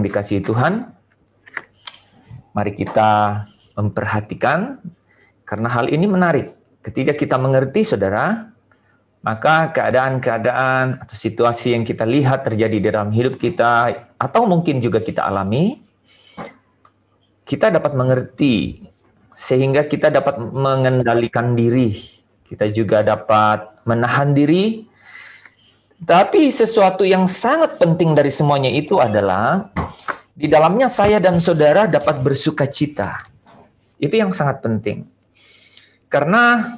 dikasihi Tuhan, mari kita memperhatikan, karena hal ini menarik. Ketika kita mengerti, saudara, maka keadaan-keadaan atau situasi yang kita lihat terjadi di dalam hidup kita, atau mungkin juga kita alami, kita dapat mengerti, sehingga kita dapat mengendalikan diri. Kita juga dapat menahan diri. Tapi sesuatu yang sangat penting dari semuanya itu adalah di dalamnya saya dan saudara dapat bersuka cita. Itu yang sangat penting. Karena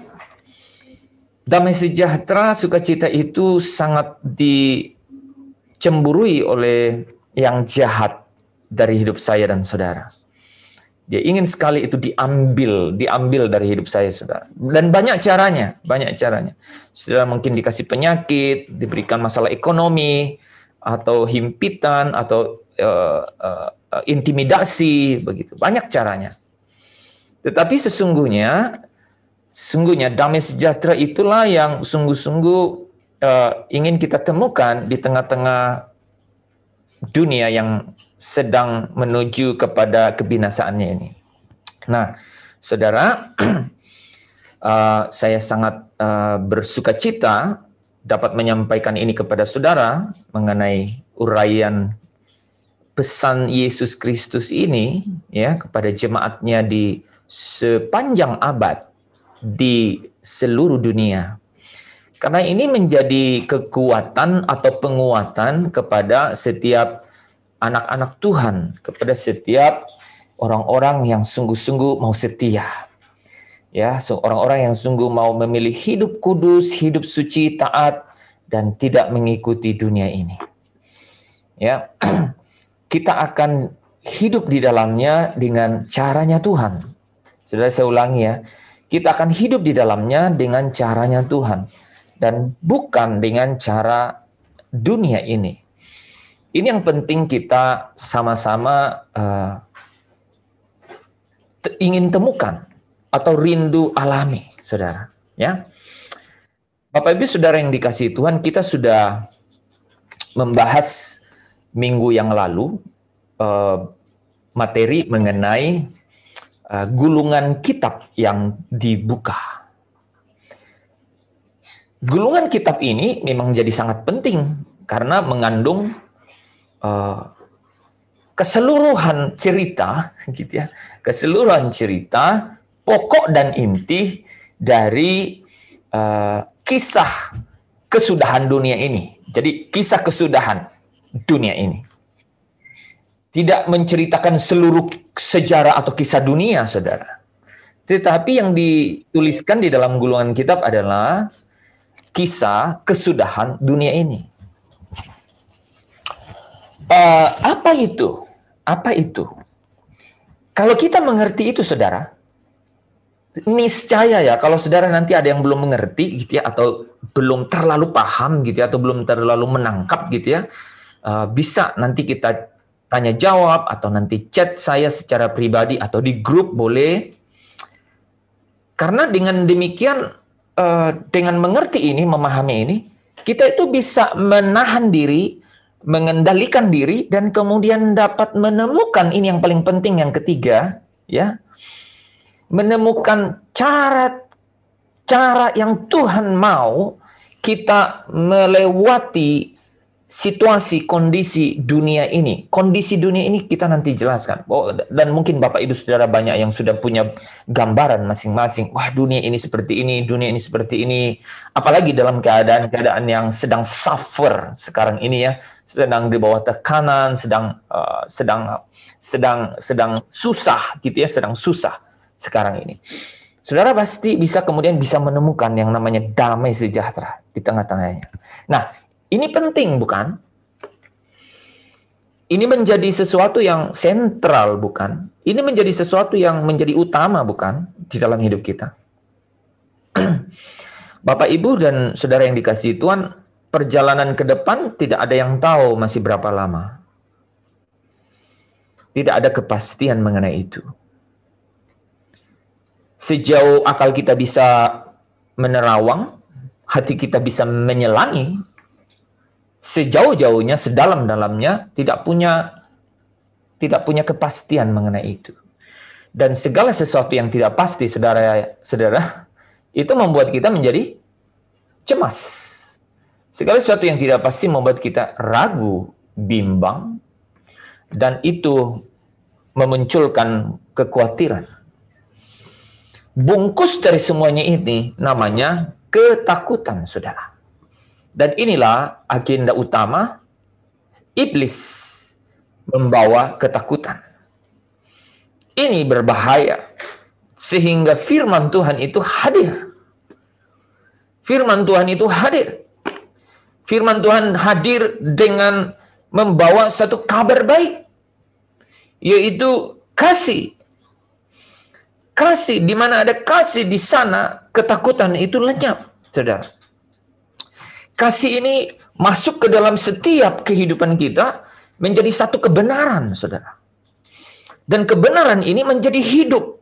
damai sejahtera, sukacita itu sangat dicemburui oleh yang jahat dari hidup saya dan saudara. Dia ingin sekali itu diambil dari hidup saya, saudara. Dan banyak caranya. Saudara mungkin dikasih penyakit, diberikan masalah ekonomi, atau himpitan, atau intimidasi, begitu. Banyak caranya. Tetapi sesungguhnya damai sejahtera itulah yang sungguh-sungguh ingin kita temukan di tengah-tengah dunia yang sedang menuju kepada kebinasaannya ini. Nah, saudara, saya sangat bersuka cita dapat menyampaikan ini kepada saudara mengenai uraian pesan Yesus Kristus ini ya kepada jemaatnya di sepanjang abad di seluruh dunia. Karena ini menjadi kekuatan atau penguatan kepada setiap anak-anak Tuhan, kepada setiap orang-orang yang sungguh-sungguh mau setia. Ya, orang-orang yang sungguh mau memilih hidup kudus, hidup suci, taat, dan tidak mengikuti dunia ini. Ya, kita akan hidup di dalamnya dengan caranya Tuhan. Saudara, saya ulangi ya, kita akan hidup di dalamnya dengan caranya Tuhan, dan bukan dengan cara dunia ini. Ini yang penting kita sama-sama ingin temukan atau rindu alami, saudara. Ya, Bapak Ibu saudara yang dikasihi Tuhan, kita sudah membahas minggu yang lalu materi mengenai gulungan kitab yang dibuka. Gulungan kitab ini memang jadi sangat penting karena mengandung keseluruhan cerita, gitu ya, keseluruhan cerita, pokok dan inti dari kisah kesudahan dunia ini. Jadi kisah kesudahan dunia ini tidak menceritakan seluruh sejarah atau kisah dunia, saudara. Tetapi yang dituliskan di dalam gulungan kitab adalah kisah kesudahan dunia ini. Apa itu? Apa itu? Kalau kita mengerti itu, saudara, niscaya ya, kalau saudara nanti ada yang belum mengerti, gitu ya, atau belum terlalu paham, gitu ya, atau belum terlalu menangkap, gitu ya, bisa nanti kita tanya jawab atau nanti chat saya secara pribadi atau di grup boleh. Karena dengan demikian, dengan mengerti ini, memahami ini, kita itu bisa menahan diri, mengendalikan diri, dan kemudian dapat menemukan ini yang paling penting, yang ketiga, ya, menemukan cara yang Tuhan mau kita melewati situasi kondisi dunia ini. Kondisi dunia ini kita nanti jelaskan. Dan mungkin Bapak Ibu Saudara banyak yang sudah punya gambaran masing-masing. Wah, dunia ini seperti ini, dunia ini seperti ini. Apalagi dalam keadaan-keadaan yang sedang suffer sekarang ini ya, sedang di bawah tekanan, sedang susah gitu ya, sedang susah sekarang ini. Saudara pasti bisa kemudian bisa menemukan yang namanya damai sejahtera di tengah-tengahnya. Nah, ini penting, bukan? Ini menjadi sesuatu yang sentral, bukan? Ini menjadi sesuatu yang menjadi utama, bukan? Di dalam hidup kita. Bapak, Ibu, dan saudara yang dikasihi Tuhan, perjalanan ke depan tidak ada yang tahu masih berapa lama. Tidak ada kepastian mengenai itu. Sejauh akal kita bisa menerawang, hati kita bisa menyelangi, sejauh-jauhnya, sedalam-dalamnya, tidak punya tidak punya kepastian mengenai itu. Dan segala sesuatu yang tidak pasti, saudara-saudara, itu membuat kita menjadi cemas. Segala sesuatu yang tidak pasti membuat kita ragu, bimbang, dan itu memunculkan kekhawatiran. Bungkus dari semuanya ini namanya ketakutan, saudara. Dan inilah agenda utama iblis membawa ketakutan. Ini berbahaya sehingga firman Tuhan itu hadir. Firman Tuhan itu hadir. Firman Tuhan hadir dengan membawa satu kabar baik, yaitu kasih. Kasih, di mana ada kasih di sana, ketakutan itu lenyap, saudara. Kasih ini masuk ke dalam setiap kehidupan kita menjadi satu kebenaran, saudara. Dan kebenaran ini menjadi hidup.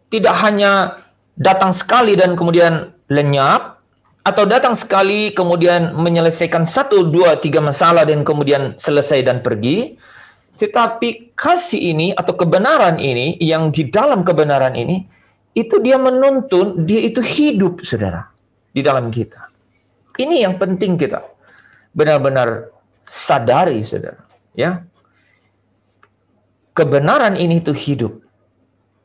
Tidak hanya datang sekali dan kemudian lenyap, atau datang sekali kemudian menyelesaikan 1, 2, 3 masalah dan kemudian selesai dan pergi. Tetapi kasih ini atau kebenaran ini, yang di dalam kebenaran ini, itu dia menuntun, dia itu hidup, saudara, di dalam kita. Ini yang penting kita benar-benar sadari, saudara. Ya, kebenaran ini itu hidup.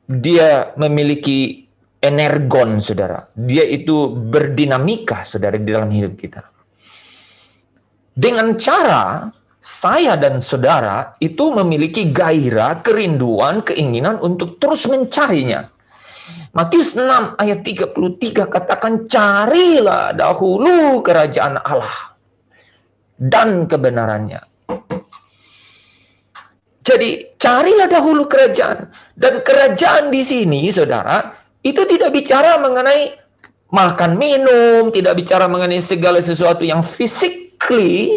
Dia memiliki energon, saudara. Dia itu berdinamika, saudara, di dalam hidup kita. Dengan cara saya dan saudara itu memiliki gairah, kerinduan, keinginan untuk terus mencarinya. Matius 6 ayat 33 katakan, carilah dahulu kerajaan Allah dan kebenarannya. Jadi carilah dahulu kerajaan. Dan kerajaan di sini, saudara, itu tidak bicara mengenai makan minum, tidak bicara mengenai segala sesuatu yang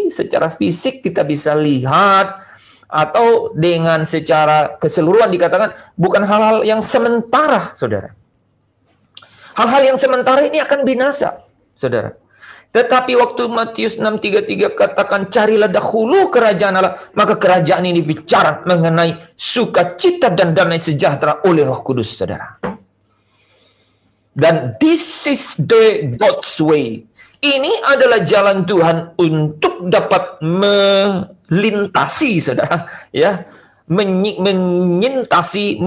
secara fisik kita bisa lihat, atau dengan secara keseluruhan dikatakan bukan hal-hal yang sementara, saudara. Hal-hal yang sementara ini akan binasa, saudara. Tetapi waktu Matius 6:33 katakan carilah dahulu kerajaan Allah, maka kerajaan ini bicara mengenai sukacita dan damai sejahtera oleh Roh Kudus, saudara. Dan this is the God's way. Ini adalah jalan Tuhan untuk dapat melintasi, saudara, ya, melintasi,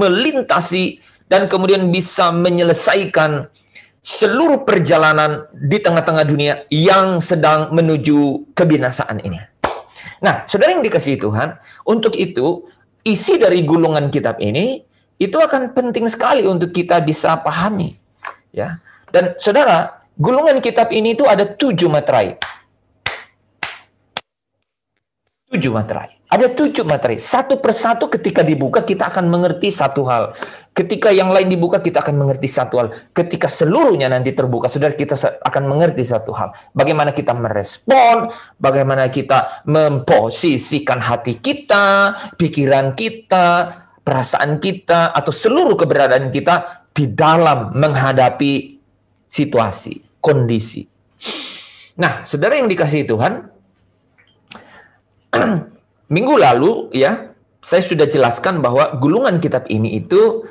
dan kemudian bisa menyelesaikan seluruh perjalanan di tengah-tengah dunia yang sedang menuju kebinasaan ini. Nah, saudara yang dikasihi Tuhan, untuk itu isi dari gulungan kitab ini itu akan penting sekali untuk kita bisa pahami, ya. Dan saudara, gulungan kitab ini itu ada 7 materai. 7 materai. Ada 7 materai. Satu persatu ketika dibuka kita akan mengerti satu hal. Ketika yang lain dibuka kita akan mengerti satu hal. Ketika seluruhnya nanti terbuka, saudara, kita akan mengerti satu hal. Bagaimana kita merespon, bagaimana kita memposisikan hati kita, pikiran kita, perasaan kita, atau seluruh keberadaan kita di dalam menghadapi situasi, kondisi. Nah, saudara yang dikasihi Tuhan, minggu lalu ya, saya sudah jelaskan bahwa gulungan kitab ini itu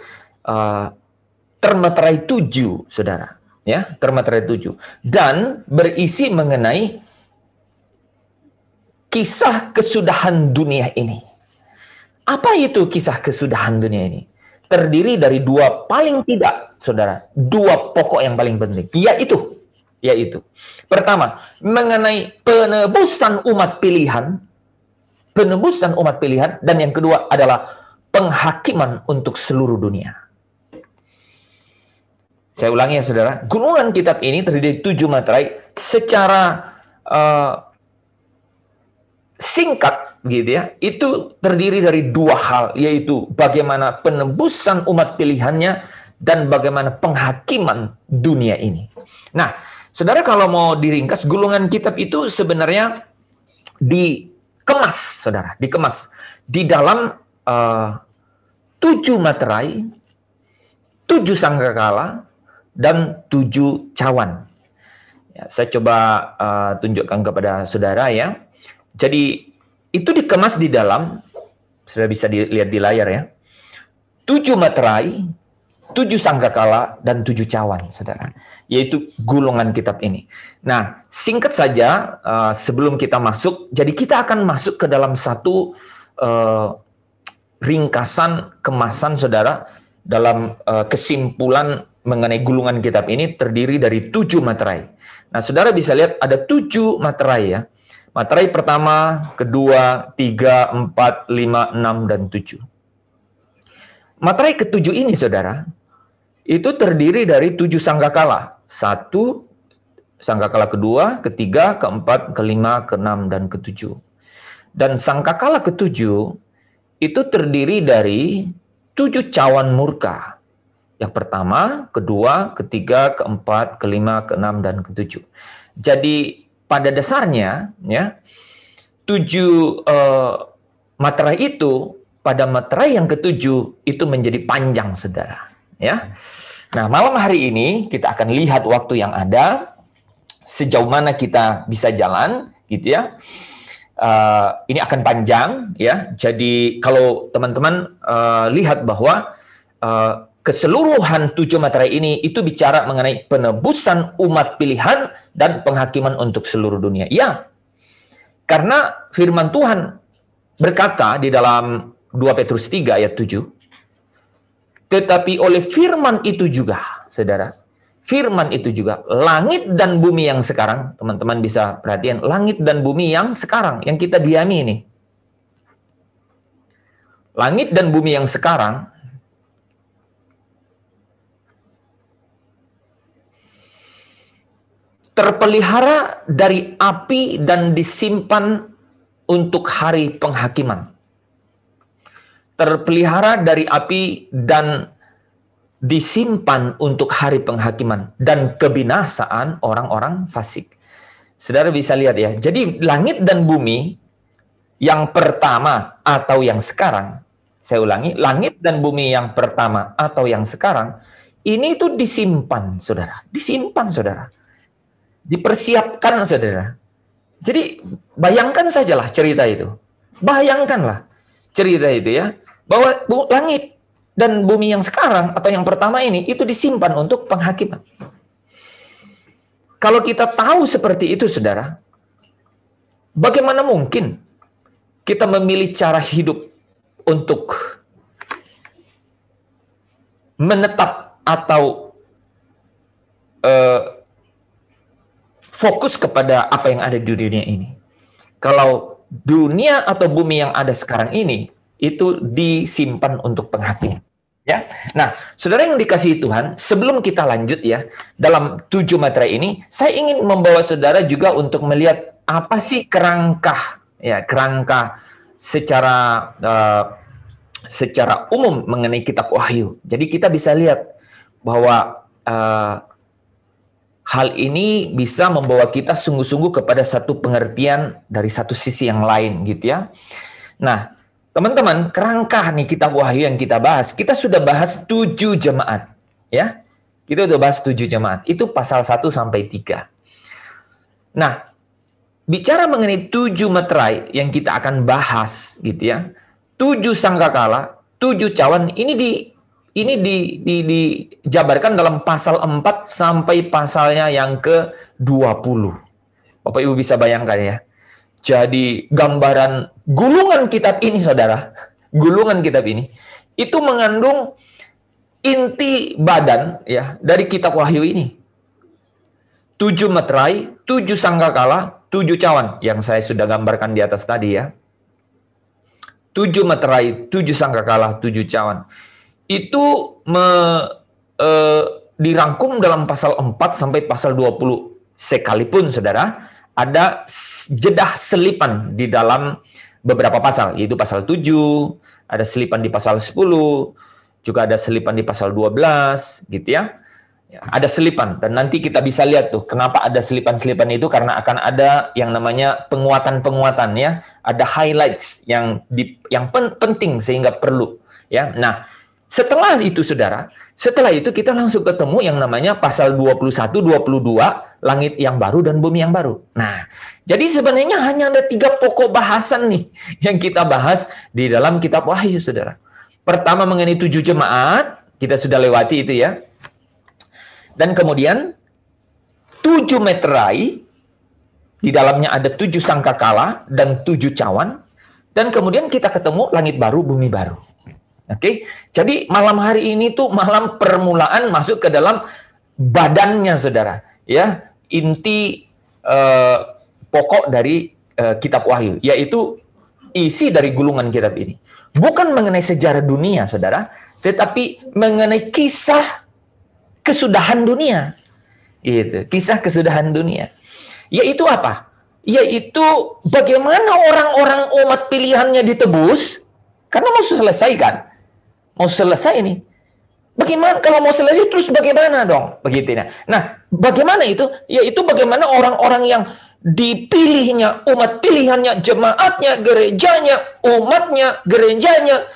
termeterai 7, saudara. Ya, termeterai 7. Dan berisi mengenai kisah kesudahan dunia ini. Apa itu kisah kesudahan dunia ini? Terdiri dari 2 paling tidak, saudara, 2 pokok yang paling penting, yaitu pertama, mengenai penebusan umat pilihan, dan yang kedua adalah penghakiman untuk seluruh dunia. Saya ulangi ya, saudara, gulungan kitab ini terdiri dari 7 materai. Secara singkat gitu ya, itu terdiri dari 2 hal, yaitu bagaimana penebusan umat pilihannya dan bagaimana penghakiman dunia ini. Nah, saudara, kalau mau diringkas, gulungan kitab itu sebenarnya dikemas, saudara, dikemas di dalam 7 materai, 7 sangkakala, dan 7 cawan. Ya, saya coba tunjukkan kepada saudara ya. Jadi itu dikemas di dalam Sudah bisa dilihat di layar ya. 7 materai, 7 sangkakala, dan 7 cawan, saudara. Yaitu gulungan kitab ini. Nah, singkat saja sebelum kita masuk, jadi kita akan masuk ke dalam satu ringkasan kemasan, saudara, dalam kesimpulan mengenai gulungan kitab ini terdiri dari 7 materai. Nah, saudara bisa lihat ada 7 materai ya. Materai pertama, kedua, 3, 4, 5, 6, dan 7. Materai ke-7 ini, saudara, itu terdiri dari 7 sangkakala. 1, sangkakala kedua, ketiga, keempat, kelima, keenam, dan ke-7. Dan sangkakala ke-7 itu terdiri dari 7 cawan murka. Yang pertama, kedua, ketiga, keempat, kelima, keenam, dan ke-7. Jadi pada dasarnya, ya, 7 materai itu, pada materai yang ke-7 itu menjadi panjang, saudara. Ya. Nah, malam hari ini kita akan lihat waktu yang ada, sejauh mana kita bisa jalan, gitu ya. Ini akan panjang, ya. Jadi kalau teman-teman lihat bahwa keseluruhan 7 materai ini itu bicara mengenai penebusan umat pilihan dan penghakiman untuk seluruh dunia. Ya, karena firman Tuhan berkata di dalam 2 Petrus 3 ayat 7, tetapi oleh firman itu juga, saudara, firman itu juga, langit dan bumi yang sekarang, teman-teman bisa perhatian, langit dan bumi yang sekarang, yang kita diami ini. Langit dan bumi yang sekarang terpelihara dari api dan disimpan untuk hari penghakiman. Terpelihara dari api dan disimpan untuk hari penghakiman dan kebinasaan orang-orang fasik. Saudara bisa lihat ya. Jadi langit dan bumi yang pertama atau yang sekarang, saya ulangi, langit dan bumi yang pertama atau yang sekarang, ini itu disimpan, saudara. Disimpan, saudara. Dipersiapkan, saudara. Jadi bayangkan sajalah cerita itu. Bayangkanlah cerita itu ya. Bahwa langit dan bumi yang sekarang atau yang pertama ini itu disimpan untuk penghakiman. Kalau kita tahu seperti itu, saudara, bagaimana mungkin kita memilih cara hidup untuk menetap atau fokus kepada apa yang ada di dunia ini? Kalau dunia atau bumi yang ada sekarang ini itu disimpan untuk penghakiman. Ya, nah, saudara yang dikasihi Tuhan, sebelum kita lanjut ya dalam 7 materai ini, saya ingin membawa saudara juga untuk melihat apa sih kerangka secara umum mengenai kitab Wahyu. Jadi kita bisa lihat bahwa hal ini bisa membawa kita sungguh-sungguh kepada satu pengertian dari satu sisi yang lain, gitu ya. Nah, teman-teman, kerangka nih kitab Wahyu yang kita bahas, kita sudah bahas 7 jemaat, ya. Kita sudah bahas 7 jemaat. Itu pasal 1 sampai 3. Nah, bicara mengenai 7 materai yang kita akan bahas, gitu ya. 7 sangkakala, 7 cawan, ini dijabarkan dalam pasal 4 sampai pasalnya yang ke-20. Bapak Ibu bisa bayangkan ya. Jadi gambaran gulungan kitab ini, saudara, gulungan kitab ini, itu mengandung inti badan ya dari kitab Wahyu ini. 7 materai, 7 sangkakala, 7 cawan, yang saya sudah gambarkan di atas tadi ya. 7 materai, 7 sangkakala, 7 cawan. Itu dirangkum dalam pasal 4 sampai pasal 20. Sekalipun, saudara, ada jedah selipan di dalam beberapa pasal, yaitu pasal 7, ada selipan di pasal 10, juga ada selipan di pasal 12, gitu ya. Ada selipan, dan nanti kita bisa lihat tuh, kenapa ada selipan-selipan itu, karena akan ada yang namanya penguatan-penguatan ya, ada highlights yang penting sehingga perlu ya. Nah, Setelah itu, saudara, setelah itu kita langsung ketemu yang namanya pasal 21, 22, langit yang baru dan bumi yang baru. Nah, jadi sebenarnya hanya ada 3 pokok bahasan nih yang kita bahas di dalam kitab Wahyu, saudara. Pertama mengenai 7 jemaat, kita sudah lewati itu ya. Dan kemudian 7 meterai, di dalamnya ada 7 sangkakala dan 7 cawan. Dan kemudian kita ketemu langit baru, bumi baru. Oke, jadi malam hari ini tuh malam permulaan masuk ke dalam badannya, saudara. Ya, inti pokok dari kitab Wahyu, yaitu isi dari gulungan kitab ini. Bukan mengenai sejarah dunia, saudara, tetapi mengenai kisah kesudahan dunia. Itu, kisah kesudahan dunia. Yaitu apa? Yaitu bagaimana orang-orang umat pilihannya ditebus, karena mau selesai kan? Mau selesai ini. Bagaimana kalau mau selesai terus bagaimana dong? Begitu ya. Nah, bagaimana itu? Yaitu bagaimana orang-orang yang dipilihnya, umat pilihannya, jemaatnya, gerejanya, umatnya, gerejanya,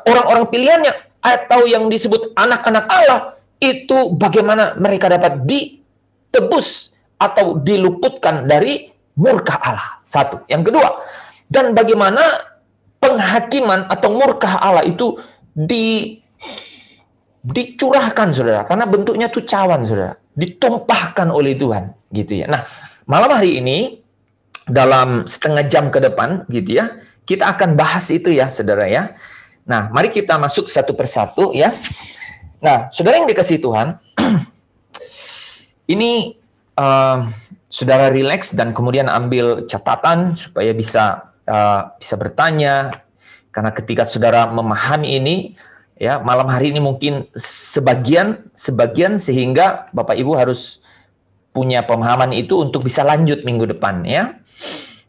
orang-orang pilihannya atau yang disebut anak-anak Allah, itu bagaimana mereka dapat ditebus atau diluputkan dari murka Allah. Satu. Yang kedua, dan bagaimana penghakiman atau murka Allah itu dicurahkan, saudara, karena bentuknya tuh cawan, saudara, ditumpahkan oleh Tuhan, gitu ya. Nah, malam hari ini dalam setengah jam ke depan, gitu ya, kita akan bahas itu ya, saudara ya. Nah, mari kita masuk satu persatu ya. Nah, saudara yang dikasihi Tuhan, ini saudara rileks dan kemudian ambil catatan supaya bisa bertanya. Karena ketika saudara memahami ini, ya malam hari ini mungkin sebagian sehingga Bapak Ibu harus punya pemahaman itu untuk bisa lanjut minggu depan ya,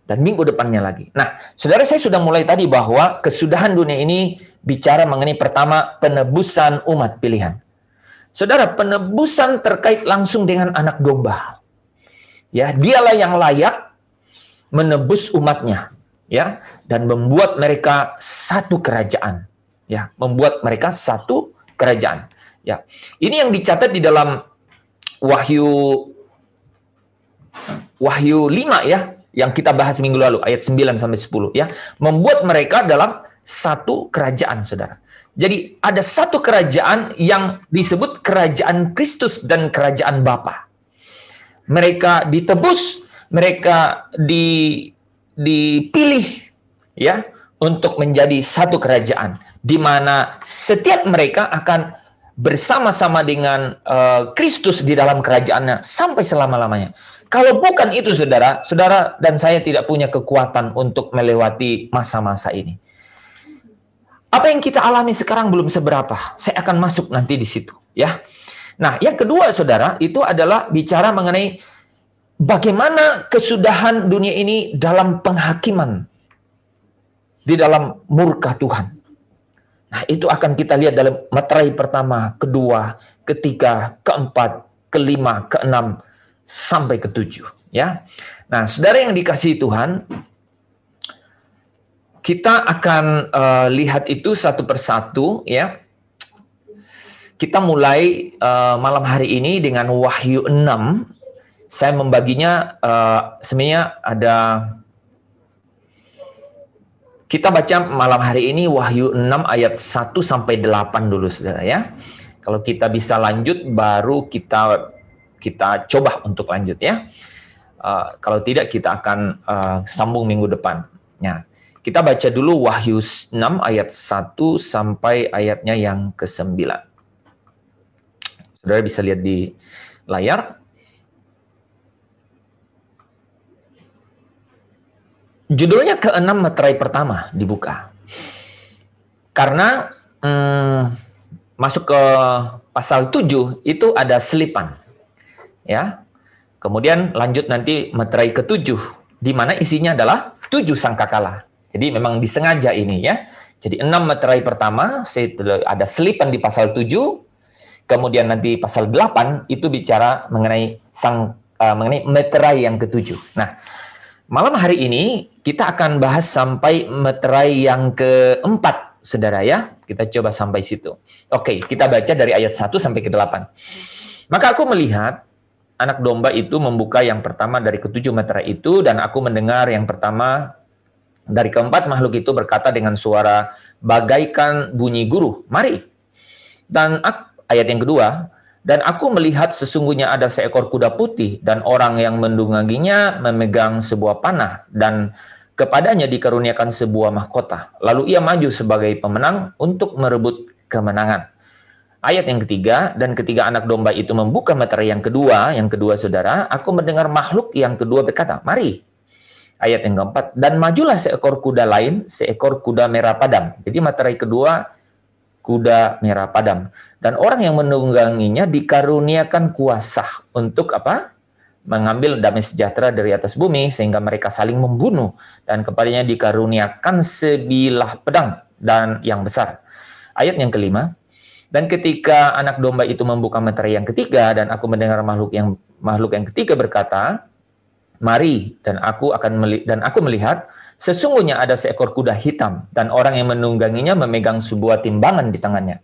dan minggu depannya lagi. Nah, saudara, saya sudah mulai tadi bahwa kesudahan dunia ini bicara mengenai pertama penebusan umat pilihan. Saudara, penebusan terkait langsung dengan anak domba. Ya, dialah yang layak menebus umatnya. Ya, dan membuat mereka satu kerajaan, ya, membuat mereka satu kerajaan, ya. Ini yang dicatat di dalam Wahyu 5 ya, yang kita bahas minggu lalu ayat 9 sampai 10 ya, membuat mereka dalam satu kerajaan, saudara. Jadi ada satu kerajaan yang disebut kerajaan Kristus dan kerajaan Bapa. Mereka ditebus, mereka dipilih ya untuk menjadi satu kerajaan di mana setiap mereka akan bersama-sama dengan Kristus di dalam kerajaannya sampai selama-lamanya. Kalau bukan itu, saudara dan saya tidak punya kekuatan untuk melewati masa-masa ini. Apa yang kita alami sekarang belum seberapa. Saya akan masuk nanti di situ ya. Nah, yang kedua, saudara, itu adalah bicara mengenai bagaimana kesudahan dunia ini dalam penghakiman, di dalam murka Tuhan. Nah, itu akan kita lihat dalam meterai pertama, kedua, ketiga, keempat, kelima, keenam, sampai ketujuh. Ya. Nah, saudara yang dikasihi Tuhan, kita akan lihat itu satu persatu. Ya. Kita mulai malam hari ini dengan Wahyu 6. Saya membaginya sebenarnya ada, kita baca malam hari ini Wahyu 6 ayat 1 sampai 8 dulu, saudara ya. Kalau kita bisa lanjut baru kita coba untuk lanjut ya. Kalau tidak kita akan sambung minggu depan. Nah, kita baca dulu Wahyu 6 ayat 1 sampai ayatnya yang ke-9. Saudara bisa lihat di layar. Judulnya ke-6 meterai pertama dibuka. Karena masuk ke pasal 7 itu ada selipan. Ya. Kemudian lanjut nanti meterai ke-7 di mana isinya adalah 7 sangkakala. Jadi memang disengaja ini ya. Jadi 6 meterai pertama ada selipan di pasal 7. Kemudian nanti pasal 8 itu bicara mengenai mengenai meterai yang ke-7. Nah, malam hari ini kita akan bahas sampai meterai yang keempat saudara ya. Kita coba sampai situ. Oke, kita baca dari ayat 1 sampai ke 8. Maka aku melihat anak domba itu membuka yang pertama dari ketujuh meterai itu, dan aku mendengar yang pertama dari keempat makhluk itu berkata dengan suara bagaikan bunyi guru, mari. Dan ayat yang kedua, dan aku melihat sesungguhnya ada seekor kuda putih, dan orang yang menungganginya memegang sebuah panah, dan kepadanya dikaruniakan sebuah mahkota. Lalu ia maju sebagai pemenang untuk merebut kemenangan. Ayat yang ketiga, dan ketika anak domba itu membuka meterai yang kedua saudara, aku mendengar makhluk yang kedua berkata, mari. Ayat yang keempat, dan majulah seekor kuda lain, seekor kuda merah padam. Jadi meterai kedua, kuda merah padam. Dan orang yang menungganginya dikaruniakan kuasa untuk apa? Mengambil damai sejahtera dari atas bumi, sehingga mereka saling membunuh. Dan kepadanya dikaruniakan sebilah pedang dan yang besar. Ayat yang kelima, dan ketika anak domba itu membuka meterai yang ketiga, dan aku mendengar makhluk yang ketiga berkata, mari, dan aku melihat sesungguhnya ada seekor kuda hitam, dan orang yang menungganginya memegang sebuah timbangan di tangannya.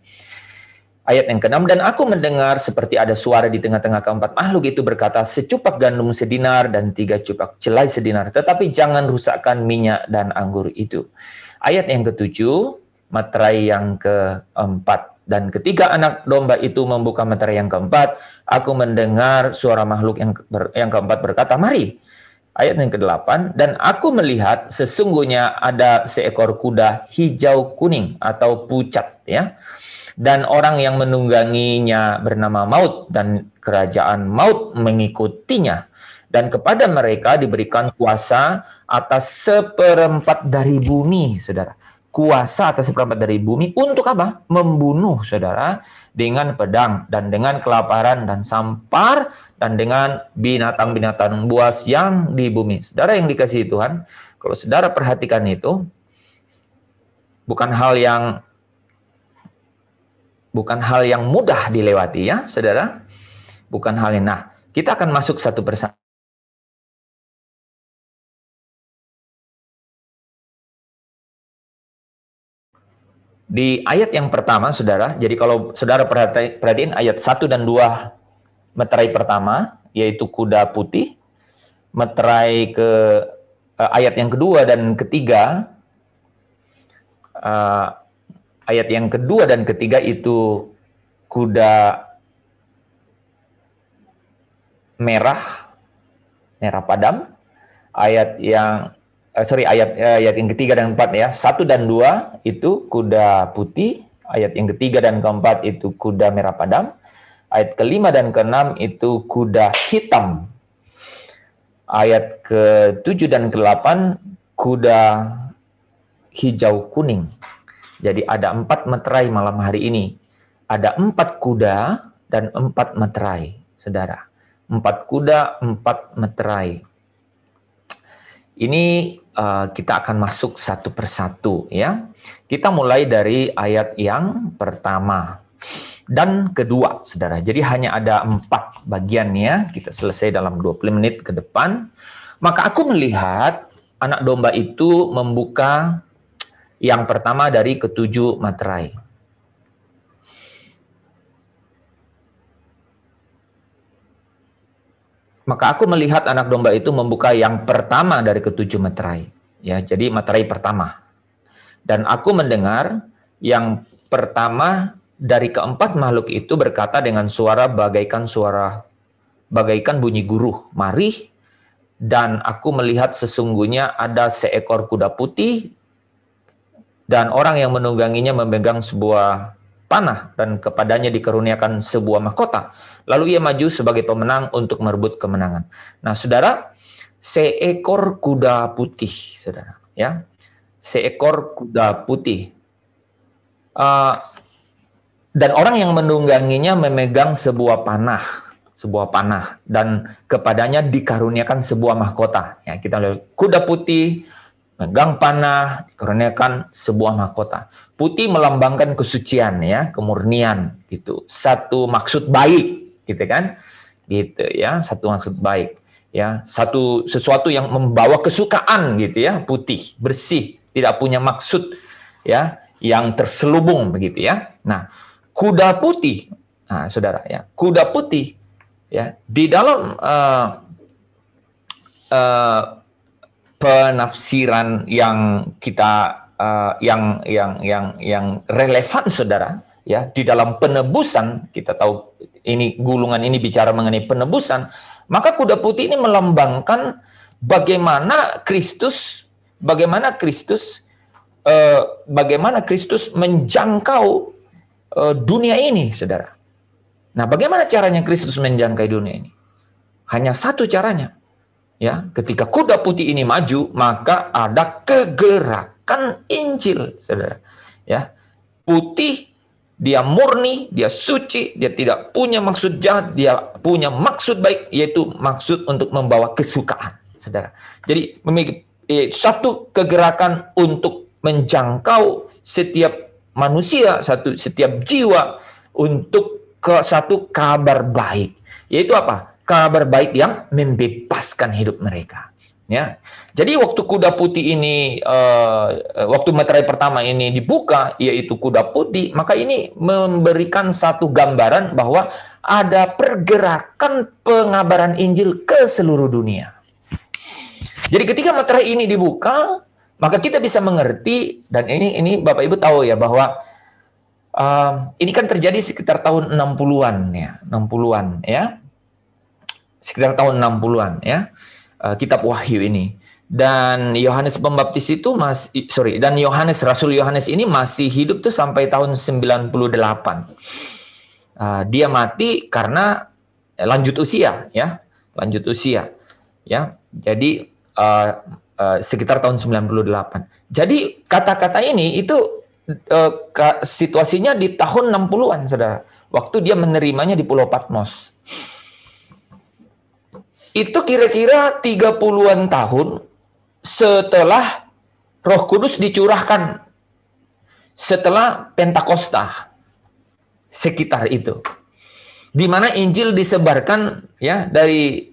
Ayat yang ke-6, dan aku mendengar seperti ada suara di tengah-tengah keempat makhluk itu berkata, secupak gandum sedinar dan 3 cupak celai sedinar, tetapi jangan rusakkan minyak dan anggur itu. Ayat yang ke-7, meterai yang ke-4, dan ketika anak domba itu membuka meterai yang ke-4, aku mendengar suara makhluk yang ke-4 berkata, mari. Ayat yang ke-8, dan aku melihat sesungguhnya ada seekor kuda hijau kuning atau pucat, ya. Dan orang yang menungganginya bernama Maut, dan kerajaan Maut mengikutinya. Dan kepada mereka diberikan kuasa atas 1/4 dari bumi, saudara. Kuasa atas 1/4 dari bumi untuk apa? Membunuh, saudara, dengan pedang, dan dengan kelaparan, dan sampar, dan dengan binatang-binatang buas yang di bumi. Saudara yang dikasihi Tuhan, kalau saudara perhatikan itu, bukan hal yang mudah dilewati, ya, saudara. Bukan hal yang. Nah, kita akan masuk satu persatu. Di ayat yang pertama, saudara, jadi kalau saudara perhatiin ayat 1 dan 2 meterai pertama, yaitu kuda putih, meterai ayat yang kedua dan ketiga, ayat yang kedua dan ketiga itu kuda merah padam. Ayat yang ketiga dan keempat, ya, 1 dan 2 itu kuda putih, ayat yang ketiga dan keempat itu kuda merah padam, ayat kelima dan keenam itu kuda hitam, ayat ke-7 dan ke-8 kuda hijau kuning. Jadi ada 4 meterai malam hari ini. Ada 4 kuda dan 4 meterai, saudara. 4 kuda, 4 meterai. Ini kita akan masuk satu persatu, ya. Kita mulai dari ayat yang pertama dan kedua, saudara. Jadi hanya ada 4 bagiannya. Kita selesai dalam 20 menit ke depan. Maka aku melihat anak domba itu membuka yang pertama dari ke-7 meterai. Maka aku melihat anak domba itu membuka yang pertama dari ke-7 meterai. Ya, jadi meterai pertama. Dan aku mendengar yang pertama dari keempat makhluk itu berkata dengan suara bagaikan bunyi guru, mari. Dan aku melihat sesungguhnya ada seekor kuda putih, dan orang yang menungganginya memegang sebuah panah, dan kepadanya dikaruniakan sebuah mahkota. Lalu ia maju sebagai pemenang untuk merebut kemenangan. Nah, saudara, seekor kuda putih, saudara, ya, seekor kuda putih, dan orang yang menungganginya memegang sebuah panah, dan kepadanya dikaruniakan sebuah mahkota. Ya, kita lihat kuda putih, megang panah, dikaruniakan sebuah mahkota. Putih melambangkan kesucian, ya, kemurnian, gitu. Satu maksud baik, gitu kan? Gitu, ya, satu maksud baik, ya. Sesuatu yang membawa kesukaan, gitu ya, putih, bersih, tidak punya maksud, ya, yang terselubung begitu ya. Nah, kuda putih, nah, saudara ya, kuda putih ya di dalam penafsiran yang kita yang relevan, saudara ya, di dalam penebusan. Kita tahu ini gulungan ini bicara mengenai penebusan, maka kuda putih ini melambangkan bagaimana Kristus menjangkau dunia ini, saudara. Nah, bagaimana caranya Kristus menjangkau dunia ini? Hanya satu caranya. Ya, ketika kuda putih ini maju, maka ada kegerakan Injil, saudara. Ya, putih, dia murni, dia suci, dia tidak punya maksud jahat, dia punya maksud baik, yaitu maksud untuk membawa kesukaan, saudara. Jadi memiliki satu kegerakan untuk menjangkau setiap manusia, setiap jiwa untuk ke satu kabar baik, yaitu apa? Kabar baik yang membebaskan hidup mereka. Ya, jadi waktu kuda putih ini, waktu meterai pertama ini dibuka, yaitu kuda putih, maka ini memberikan satu gambaran bahwa ada pergerakan pengabaran Injil ke seluruh dunia. Jadi ketika meterai ini dibuka, maka kita bisa mengerti, dan ini Bapak Ibu tahu ya, bahwa ini kan terjadi sekitar tahun 60-an ya, 60-an ya. Sekitar tahun 60-an ya. Kitab Wahyu ini. Dan Yohanes Pembaptis itu Rasul Yohanes ini masih hidup tuh sampai tahun 98. Dia mati karena lanjut usia ya. Jadi sekitar tahun 98. Jadi kata-kata ini itu situasinya di tahun 60-an, saudara. Waktu dia menerimanya di Pulau Patmos. Itu kira-kira 30-an tahun setelah Roh Kudus dicurahkan. Setelah Pentakosta. Sekitar itu. Di mana Injil disebarkan ya dari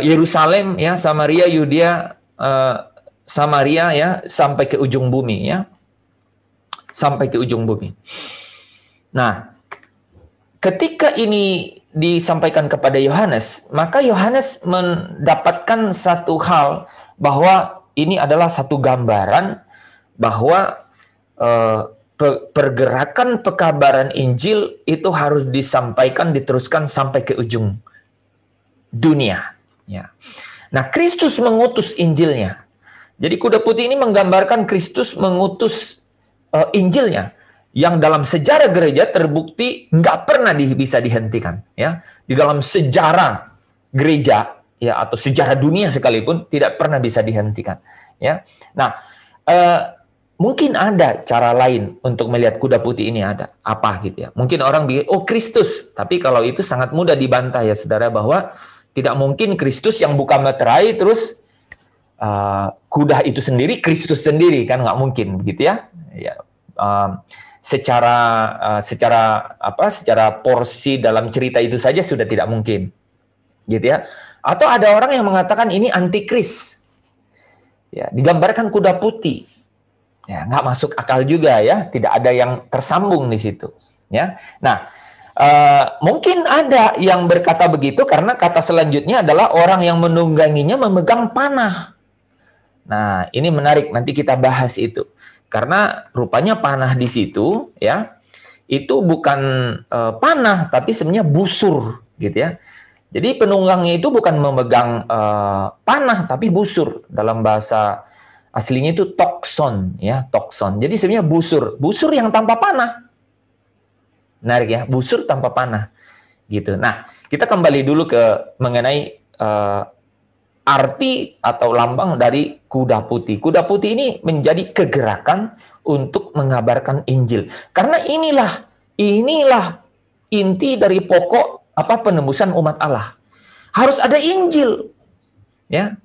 Yerusalem ya, Samaria, Yudea, Samaria ya, sampai ke ujung bumi ya. Sampai ke ujung bumi. Nah, ketika ini disampaikan kepada Yohanes, maka Yohanes mendapatkan satu hal, bahwa ini adalah satu gambaran bahwa pergerakan pekabaran Injil itu harus disampaikan, diteruskan sampai ke ujung dunia. Ya. Nah, Kristus mengutus Injilnya. Jadi kuda putih ini menggambarkan Kristus mengutus Injilnya, yang dalam sejarah gereja terbukti nggak pernah bisa dihentikan. Ya, di dalam sejarah gereja ya, atau sejarah dunia sekalipun tidak pernah bisa dihentikan. Ya, nah mungkin ada cara lain untuk melihat kuda putih ini ada apa gitu ya. Mungkin orang bilang, oh Kristus, tapi kalau itu sangat mudah dibantah ya saudara, bahwa tidak mungkin Kristus yang buka meterai terus kuda itu sendiri, Kristus sendiri, kan nggak mungkin begitu ya. Ya, secara porsi dalam cerita itu saja sudah tidak mungkin, gitu ya. Atau ada orang yang mengatakan ini antikris, ya, digambarkan kuda putih, ya, nggak masuk akal juga ya, tidak ada yang tersambung di situ, ya. Nah, mungkin ada yang berkata begitu karena kata selanjutnya adalah orang yang menungganginya memegang panah. Nah, ini menarik, nanti kita bahas itu. Karena rupanya panah di situ, ya, itu bukan panah, tapi sebenarnya busur, gitu ya. Jadi penunggangnya itu bukan memegang panah, tapi busur. Dalam bahasa aslinya itu tokson, ya, tokson. Jadi sebenarnya busur yang tanpa panah. Menarik ya, busur tanpa panah, gitu. Nah, kita kembali dulu ke mengenai arti atau lambang dari kuda putih. Kuda putih ini menjadi kegerakan untuk mengabarkan Injil. Karena inilah inti dari pokok penebusan umat Allah. Harus ada Injil. Ya.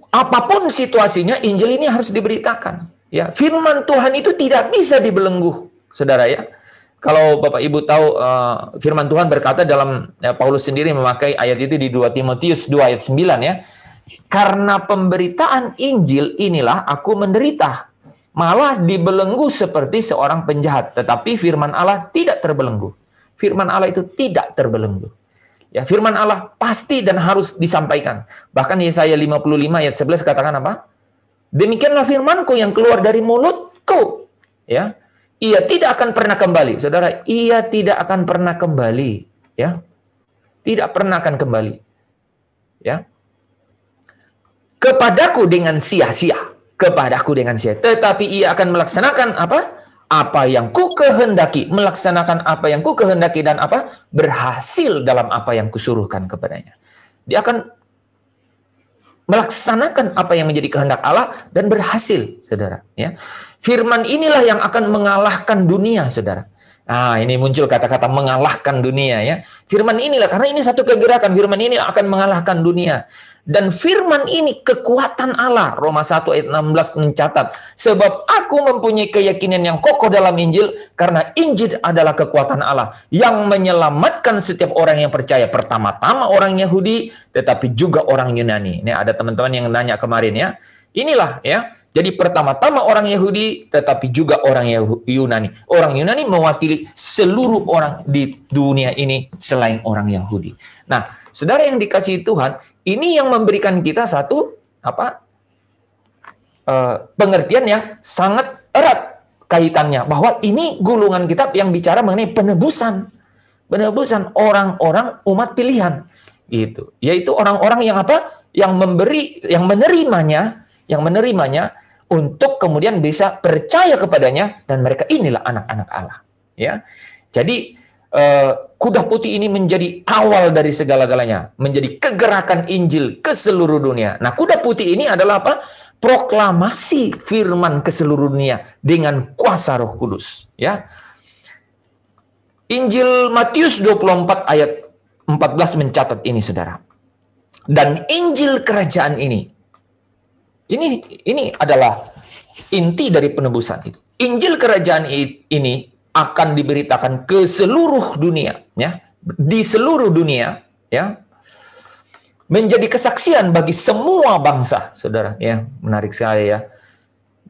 Apapun situasinya, Injil ini harus diberitakan. Ya, firman Tuhan itu tidak bisa dibelenggu, saudara ya. Kalau Bapak Ibu tahu, firman Tuhan berkata dalam, Paulus sendiri memakai ayat itu di 2 Timotius 2 ayat 9 ya. Karena pemberitaan Injil inilah aku menderita. malah dibelenggu seperti seorang penjahat. Tetapi firman Allah tidak terbelenggu. Firman Allah itu tidak terbelenggu. Ya, firman Allah pasti dan harus disampaikan. Bahkan Yesaya 55 ayat 11 katakan apa? Demikianlah firmanku yang keluar dari mulutku. Ya, ia tidak akan pernah kembali. Saudara, ia tidak akan pernah kembali. Ya, tidak pernah akan kembali. Ya, kepadaku dengan sia-sia. Kepadaku dengan sia. Tetapi ia akan melaksanakan apa? Apa yang ku kehendaki, melaksanakan apa yang ku kehendaki dan apa? Berhasil dalam apa yang kusuruhkan kepadanya. Dia akan melaksanakan apa yang menjadi kehendak Allah dan berhasil, saudara. Ya, firman inilah yang akan mengalahkan dunia, saudara. Ah, ini muncul kata-kata mengalahkan dunia, ya. Firman inilah, karena ini satu kegerakan, firman ini akan mengalahkan dunia. Dan firman ini kekuatan Allah. Roma 1 ayat 16 mencatat, sebab aku mempunyai keyakinan yang kokoh dalam Injil, karena Injil adalah kekuatan Allah yang menyelamatkan setiap orang yang percaya. Pertama-tama orang Yahudi, tetapi juga orang Yunani. Ini ada teman-teman yang nanya kemarin, ya. Inilah, ya. Jadi pertama-tama orang Yahudi, tetapi juga orang Yunani. Orang Yunani mewakili seluruh orang di dunia ini selain orang Yahudi. Nah, saudara yang dikasihi Tuhan, ini yang memberikan kita satu pengertian yang sangat erat kaitannya, bahwa ini gulungan kitab yang bicara mengenai penebusan orang-orang umat pilihan, gitu. Yaitu orang-orang yang yang menerimanya untuk kemudian bisa percaya kepadanya, dan mereka inilah anak-anak Allah. Ya, jadi kuda putih ini menjadi awal dari segala-galanya, menjadi kegerakan Injil ke seluruh dunia. Nah, kuda putih ini adalah apa? Proklamasi firman ke seluruh dunia dengan kuasa Roh Kudus. Ya, Injil Matius 24 ayat 14 mencatat ini, saudara. Dan Injil kerajaan ini adalah inti dari penebusan itu. Injil kerajaan ini akan diberitakan ke seluruh dunia, ya, di seluruh dunia, ya, menjadi kesaksian bagi semua bangsa, saudara. Ya, menarik sekali, ya.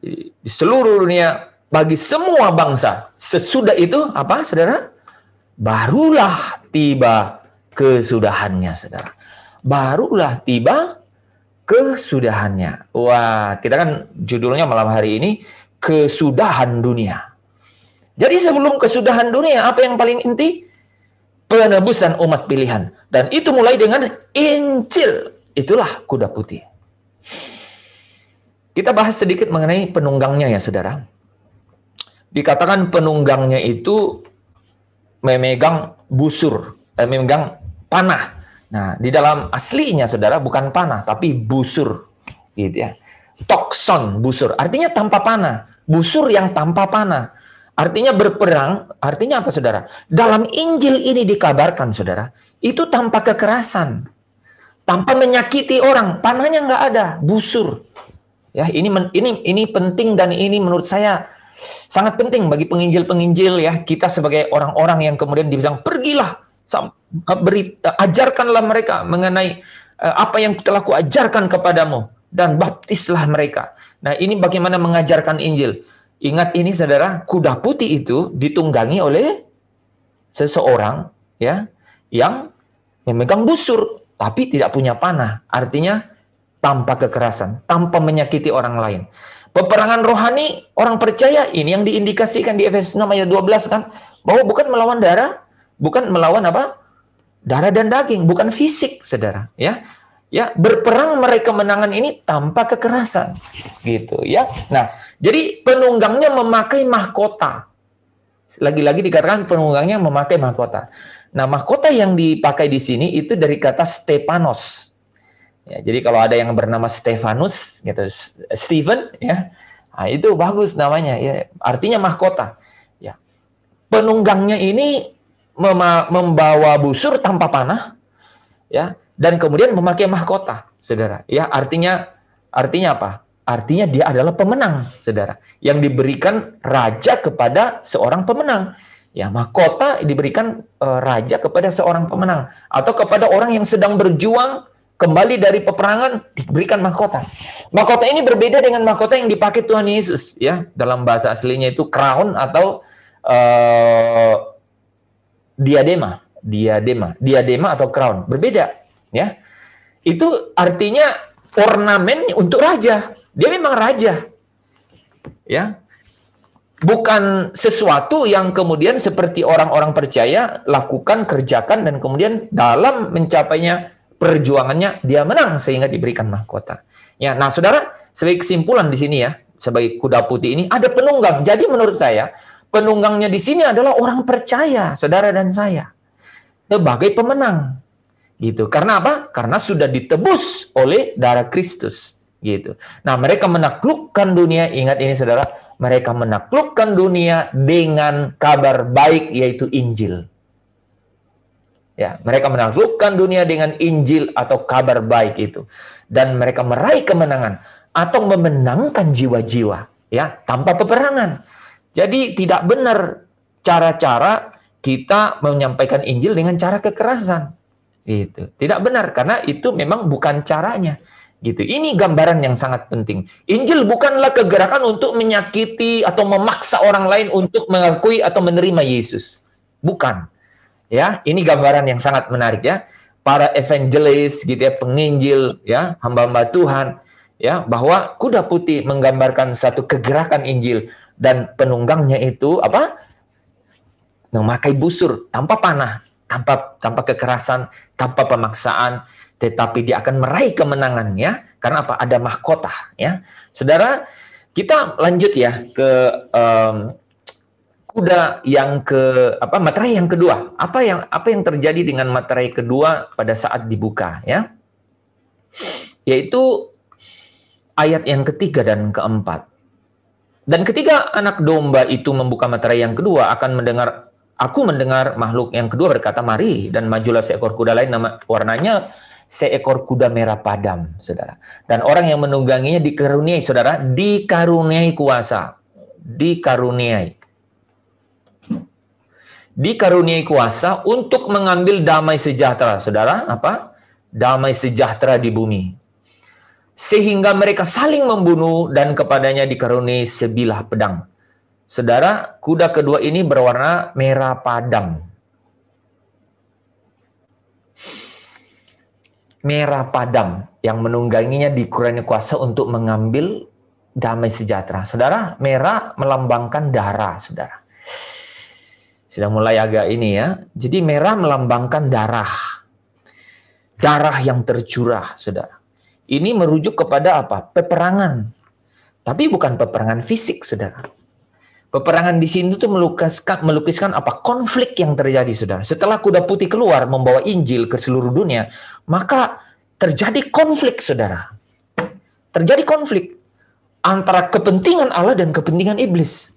Di seluruh dunia, bagi semua bangsa. Sesudah itu apa, saudara? Barulah tiba kesudahannya, saudara. Barulah tiba kesudahannya. Wah, kita kan judulnya malam hari ini kesudahan dunia. Jadi sebelum kesudahan dunia, apa yang paling inti? Penebusan umat pilihan. Dan itu mulai dengan Injil. Itulah kuda putih. Kita bahas sedikit mengenai penunggangnya, ya, saudara. Dikatakan penunggangnya itu memegang busur, memegang panah. Nah, di dalam aslinya, saudara, bukan panah, tapi busur, gitu, ya. Tokson, busur, artinya tanpa panah. Busur yang tanpa panah, artinya berperang. Artinya apa, saudara? Dalam Injil ini dikabarkan, saudara, itu tanpa kekerasan, tanpa menyakiti orang. Panahnya nggak ada, busur. Ya, ini penting, dan ini menurut saya sangat penting bagi penginjil-penginjil, ya, kita sebagai orang-orang yang kemudian dibilang pergilah, ajarkanlah mereka mengenai apa yang telah kuajarkan kepadamu, dan baptislah mereka. Nah, ini bagaimana mengajarkan Injil. Ingat ini, saudara, kuda putih itu ditunggangi oleh seseorang, ya, yang memegang busur tapi tidak punya panah, artinya tanpa kekerasan, tanpa menyakiti orang lain. Peperangan rohani orang percaya ini yang diindikasikan di Efesus 6 ayat 12, kan, bahwa bukan melawan darah, bukan melawan apa? Darah dan daging, bukan fisik, saudara, ya. Ya, berperang mereka menangan ini tanpa kekerasan, gitu, ya. Nah, jadi penunggangnya memakai mahkota. Lagi-lagi dikatakan penunggangnya memakai mahkota. Nah, mahkota yang dipakai di sini itu dari kata Stepanos. Ya, jadi kalau ada yang bernama Stefanus, gitu, Stephen, ya, nah, itu bagus namanya, ya, artinya mahkota. Ya, penunggangnya ini membawa busur tanpa panah, ya, dan kemudian memakai mahkota, saudara. Ya, artinya apa? Artinya dia adalah pemenang, saudara, yang diberikan raja kepada seorang pemenang. Ya, mahkota diberikan raja kepada seorang pemenang, atau kepada orang yang sedang berjuang kembali dari peperangan diberikan mahkota. Mahkota ini berbeda dengan mahkota yang dipakai Tuhan Yesus, ya. Dalam bahasa aslinya itu crown atau diadema atau crown, berbeda, ya. Itu artinya ornamen untuk raja. Dia memang raja, ya. Bukan sesuatu yang kemudian seperti orang-orang percaya lakukan, kerjakan, dan kemudian dalam mencapainya perjuangannya dia menang sehingga diberikan mahkota. Ya, nah saudara, sebagai kesimpulan di sini ya, sebagai kuda putih ini ada penunggang. Jadi menurut saya penunggangnya di sini adalah orang percaya, saudara dan saya, sebagai pemenang, gitu. Karena apa? Karena sudah ditebus oleh darah Kristus, gitu. Nah, mereka menaklukkan dunia. Ingat ini, saudara, mereka menaklukkan dunia dengan kabar baik, yaitu Injil. Ya, mereka menaklukkan dunia dengan Injil atau kabar baik itu, dan mereka meraih kemenangan atau memenangkan jiwa-jiwa, ya, tanpa peperangan. Jadi tidak benar cara-cara kita menyampaikan Injil dengan cara kekerasan, gitu. Tidak benar, karena itu memang bukan caranya, gitu. Ini gambaran yang sangat penting. Injil bukanlah kegerakan untuk menyakiti atau memaksa orang lain untuk mengakui atau menerima Yesus, bukan. Ya, ini gambaran yang sangat menarik, ya. Para evangelis, gitu ya, penginjil, ya, hamba-hamba Tuhan, ya, bahwa kuda putih menggambarkan satu kegerakan Injil, dan penunggangnya itu apa? Memakai busur tanpa panah, tanpa kekerasan, tanpa pemaksaan, tetapi dia akan meraih kemenangan, ya. Karena apa? Ada mahkota, ya. Saudara, kita lanjut ya ke kuda yang materai yang kedua. Apa yang terjadi dengan materai kedua pada saat dibuka, ya? Yaitu ayat yang ketiga dan keempat. Dan ketika anak domba itu membuka materai yang kedua, aku mendengar makhluk yang kedua berkata, "Mari," dan majulah seekor kuda lain, warnanya seekor kuda merah padam, saudara. Dan orang yang menungganginya dikaruniai, saudara, dikaruniai kuasa, dikaruniai kuasa untuk mengambil damai sejahtera, saudara. Apa? Damai sejahtera di bumi. Sehingga mereka saling membunuh, dan kepadanya dikaruniai sebilah pedang. Saudara, kuda kedua ini berwarna merah padam. Merah padam, yang menungganginya dikaruniai kuasa untuk mengambil damai sejahtera. Saudara, merah melambangkan darah, saudara. Sudah mulai agak ini, ya. Jadi merah melambangkan darah. Darah yang tercurah, saudara. Ini merujuk kepada apa? Peperangan. Tapi bukan peperangan fisik, saudara. Peperangan di sini tuh melukiskan apa? Konflik yang terjadi, saudara. Setelah kuda putih keluar membawa Injil ke seluruh dunia, maka terjadi konflik, saudara. Terjadi konflik antara kepentingan Allah dan kepentingan iblis.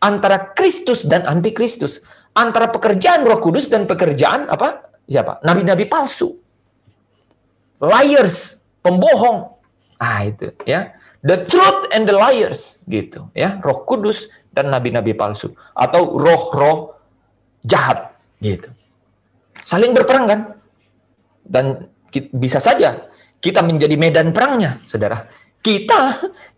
Antara Kristus dan antikristus. Antara pekerjaan Roh Kudus dan pekerjaan apa? Siapa? Nabi-nabi palsu. Liars, pembohong. Itu, ya. The truth and the liars, gitu, ya. Roh Kudus dan nabi-nabi palsu, atau roh-roh jahat, gitu. Saling berperang, kan? Dan bisa saja kita menjadi medan perangnya, saudara.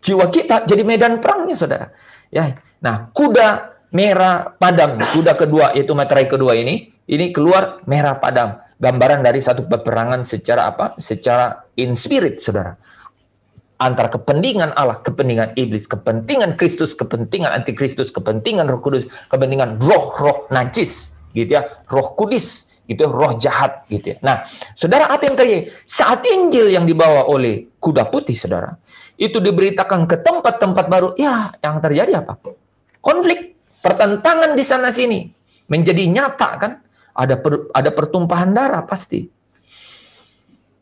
Jiwa kita jadi medan perangnya, saudara. Ya. Nah, kuda merah padam, kuda kedua, yaitu materai kedua ini keluar merah padam. Gambaran dari satu peperangan secara apa? Secara in spirit, saudara. Antara kepentingan Allah, kepentingan iblis, kepentingan Kristus, kepentingan antikristus, kepentingan Roh Kudus, kepentingan roh-roh najis, gitu ya, roh kudis, gitu ya, roh jahat, gitu ya. Nah, saudara, apa yang terjadi? Saat Injil yang dibawa oleh kuda putih, saudara, itu diberitakan ke tempat-tempat baru, ya, yang terjadi apa? Konflik, pertentangan di sana sini, menjadi nyata, kan? Ada pertumpahan darah pasti.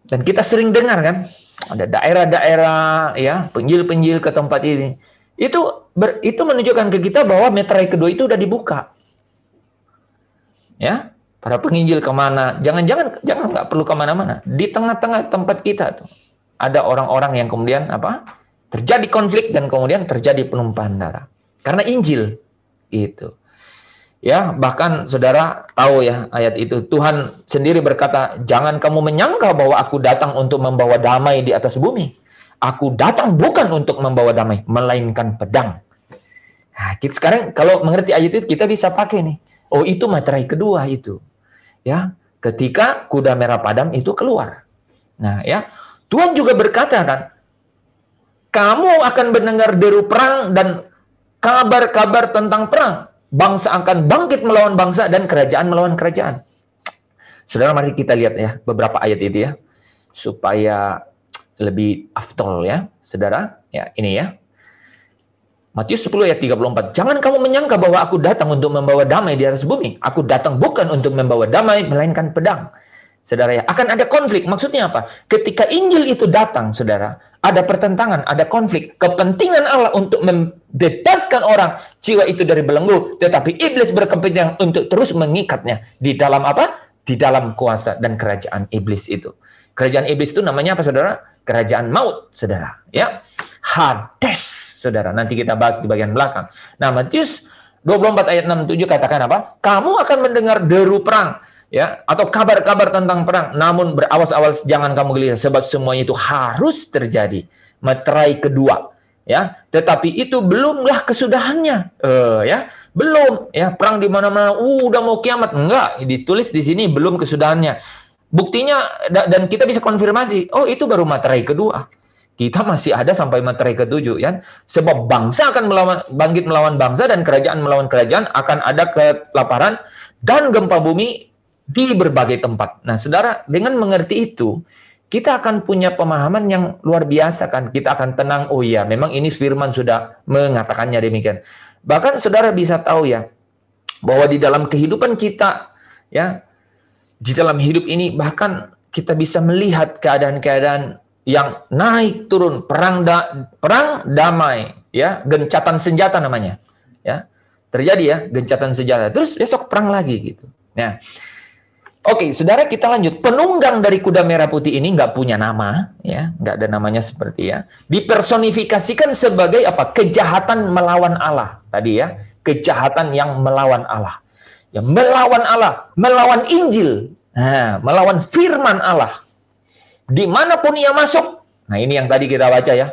Dan kita sering dengar, kan? Ada daerah-daerah, ya, penjil-penjil ke tempat ini. Itu menunjukkan ke kita bahwa materai kedua itu udah dibuka. Ya, para penginjil kemana? Jangan nggak perlu kemana-mana. Di tengah-tengah tempat kita tuh ada orang-orang yang kemudian apa? Terjadi konflik dan kemudian terjadi penumpahan darah. Karena Injil, itu. Ya, bahkan saudara tahu ya ayat itu. Tuhan sendiri berkata, jangan kamu menyangka bahwa aku datang untuk membawa damai di atas bumi. Aku datang bukan untuk membawa damai, melainkan pedang. Nah, kita sekarang kalau mengerti ayat itu kita bisa pakai nih. Oh, itu materai kedua itu. Ya, ketika kuda merah padam itu keluar. Nah, ya, Tuhan juga berkata kan, kamu akan mendengar deru perang dan kabar-kabar tentang perang. Bangsa akan bangkit melawan bangsa dan kerajaan melawan kerajaan. Saudara, mari kita lihat ya beberapa ayat itu ya, supaya lebih afdol ya, saudara. Ya, ini ya. Matius 10 ayat 34. Jangan kamu menyangka bahwa aku datang untuk membawa damai di atas bumi. Aku datang bukan untuk membawa damai, melainkan pedang. Saudara ya, akan ada konflik. Maksudnya apa? Ketika Injil itu datang, saudara, ada pertentangan, ada konflik. Kepentingan Allah untuk membebaskan orang, jiwa itu dari belenggu. Tetapi iblis berkepentingan untuk terus mengikatnya. Di dalam apa? Di dalam kuasa dan kerajaan iblis itu. Kerajaan iblis itu namanya apa, saudara? Kerajaan maut, saudara. Ya, Hades, saudara. Nanti kita bahas di bagian belakang. Nah, Matius 24 ayat 6-7 katakan apa? Kamu akan mendengar deru perang. Ya, atau kabar-kabar tentang perang, namun berawas-awas jangan kamu gelisah, sebab semuanya itu harus terjadi. Materai kedua, ya, tetapi itu belumlah kesudahannya, ya, belum, ya, perang di mana-mana, udah mau kiamat, enggak, ditulis di sini belum kesudahannya. Buktinya dan kita bisa konfirmasi, oh itu baru materai kedua. Kita masih ada sampai materai ketujuh, ya, sebab bangsa akan bangkit melawan bangsa dan kerajaan melawan kerajaan, akan ada kelaparan dan gempa bumi di berbagai tempat. Nah, saudara, dengan mengerti itu, kita akan punya pemahaman yang luar biasa kan. Kita akan tenang, oh iya, memang ini firman sudah mengatakannya demikian. Bahkan saudara bisa tahu ya, bahwa di dalam kehidupan kita, ya, di dalam hidup ini, bahkan kita bisa melihat keadaan-keadaan yang naik turun, perang damai, ya, gencatan senjata namanya, ya, terjadi ya, gencatan senjata. Terus besok perang lagi gitu. Nah, oke, saudara, kita lanjut. Penunggang dari kuda merah putih ini nggak punya nama, ya, nggak ada namanya seperti ya. Dipersonifikasikan sebagai apa? Kejahatan melawan Allah tadi ya, kejahatan yang melawan Allah, ya, melawan Allah, melawan Injil, nah, melawan Firman Allah. Dimanapun ia masuk, nah ini yang tadi kita baca ya,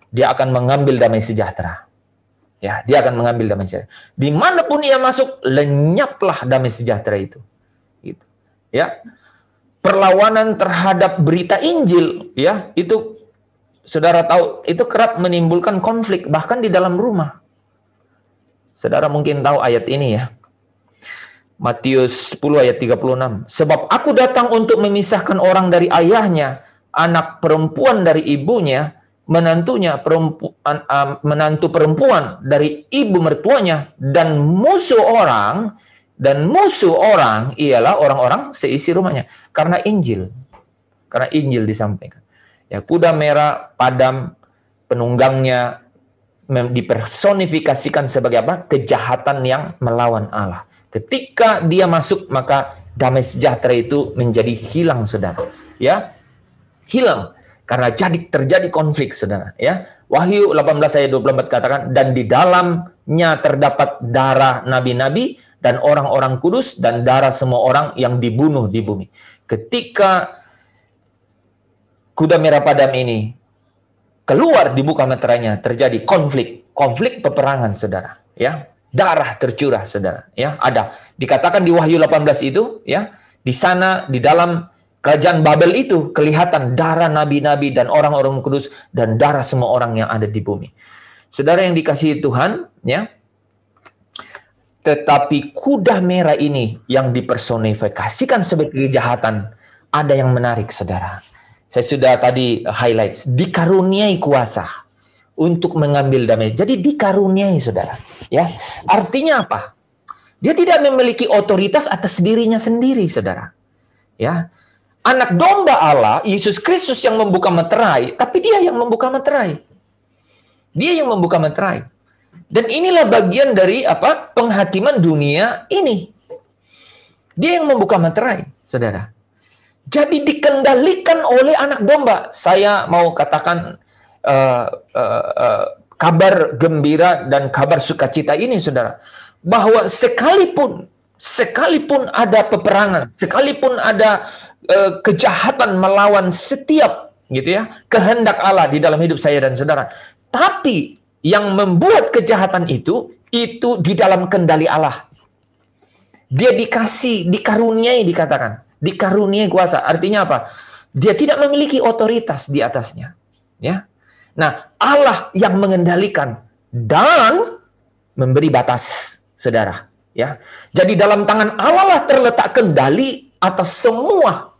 dia akan mengambil damai sejahtera. Ya, dia akan mengambil damai sejahtera. Dimanapun ia masuk, lenyaplah damai sejahtera itu. Gitu. Ya, perlawanan terhadap berita Injil, ya, itu saudara tahu, itu kerap menimbulkan konflik bahkan di dalam rumah. Saudara mungkin tahu ayat ini ya, Matius 10 ayat 36. Sebab aku datang untuk memisahkan orang dari ayahnya, anak perempuan dari ibunya, menantu perempuan dari ibu mertuanya, dan musuh orang ialah orang-orang seisi rumahnya. Karena Injil disampaikan. Ya, kuda merah padam, penunggangnya dipersonifikasikan sebagai apa? Kejahatan yang melawan Allah. Ketika dia masuk, maka damai sejahtera itu menjadi hilang, saudara. Ya, hilang karena terjadi konflik, saudara. Ya, Wahyu 18 ayat 24 katakan, dan di dalamnya terdapat darah nabi-nabi dan orang-orang kudus dan darah semua orang yang dibunuh di bumi. Ketika kuda merah padam ini keluar di buka meterainya, terjadi konflik peperangan, saudara. Ya, darah tercurah, saudara. Ya, ada dikatakan di Wahyu 18 itu, ya, di sana di dalam kerajaan Babel itu kelihatan darah nabi-nabi dan orang-orang kudus dan darah semua orang yang ada di bumi. Saudara yang dikasihi Tuhan, ya. Tetapi kuda merah ini yang dipersonifikasikan sebagai kejahatan, ada yang menarik, saudara. Saya sudah tadi highlight, dikaruniai kuasa untuk mengambil damai. Jadi dikaruniai, saudara. Ya, artinya apa? Dia tidak memiliki otoritas atas dirinya sendiri, saudara. Ya, anak domba Allah, Yesus Kristus yang membuka meterai, tapi dia yang membuka meterai. Dia yang membuka meterai. Dan inilah bagian dari apa? Penghakiman dunia ini. Dia yang membuka meterai, saudara. Jadi dikendalikan oleh anak domba. Saya mau katakan kabar gembira dan kabar sukacita ini, saudara. bahwa sekalipun ada peperangan, sekalipun ada kejahatan melawan setiap gitu ya kehendak Allah di dalam hidup saya dan saudara, tapi yang membuat kejahatan itu di dalam kendali Allah. Dia dikaruniai, dikatakan, dikaruniai kuasa. Artinya apa? Dia tidak memiliki otoritas di atasnya, ya. Nah, Allah yang mengendalikan dan memberi batas, saudara, ya. Jadi dalam tangan Allah lah terletak kendali atas semua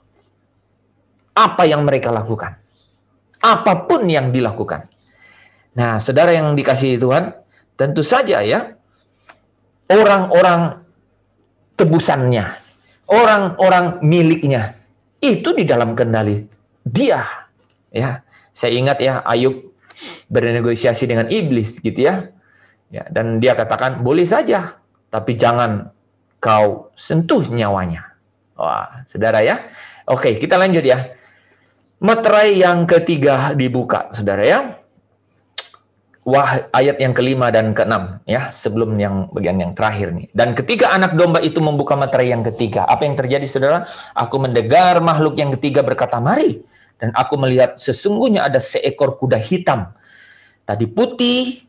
apa yang mereka lakukan. Apapun yang dilakukan. Nah, saudara yang dikasihi Tuhan, tentu saja ya, orang-orang tebusannya, orang-orang miliknya, itu di dalam kendali dia. Ya, saya ingat ya, Ayub bernegosiasi dengan iblis gitu ya. Ya, dan dia katakan, boleh saja, tapi jangan kau sentuh nyawanya. Wah, saudara ya. Oke, kita lanjut ya. Meterai yang ketiga dibuka, saudara ya. Ayat yang kelima dan keenam ya, sebelum yang bagian yang terakhir nih. Dan ketika anak domba itu membuka meterai yang ketiga, apa yang terjadi, saudara? Aku mendengar makhluk yang ketiga berkata, mari. Dan aku melihat sesungguhnya ada seekor kuda hitam. Tadi putih,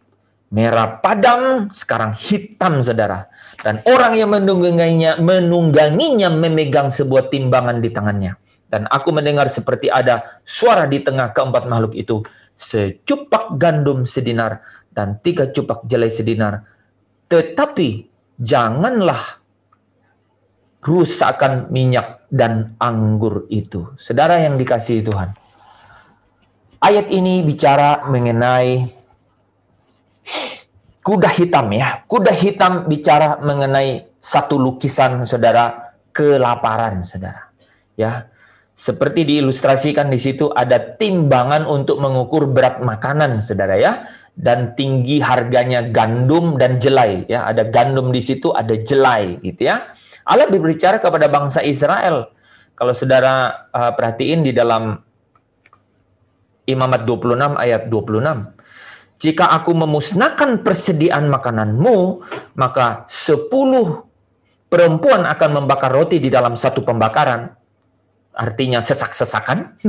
merah padam, sekarang hitam, saudara. Dan orang yang menungganginya memegang sebuah timbangan di tangannya. Dan aku mendengar seperti ada suara di tengah keempat makhluk itu. Secupak gandum sedinar dan 3 cupak jelai sedinar. Tetapi janganlah rusakkan minyak dan anggur itu. Saudara yang dikasihi Tuhan, ayat ini bicara mengenai kuda hitam ya. Kuda hitam bicara mengenai satu lukisan, saudara, kelaparan, saudara. Ya. Seperti diilustrasikan di situ ada timbangan untuk mengukur berat makanan, saudara ya, dan tinggi harganya gandum dan jelai ya. Ada gandum di situ, ada jelai gitu ya. Allah berbicara kepada bangsa Israel. Kalau saudara perhatiin di dalam Imamat 26 ayat 26. Jika aku memusnahkan persediaan makananmu, maka 10 perempuan akan membakar roti di dalam satu pembakaran. Artinya sesak-sesakan.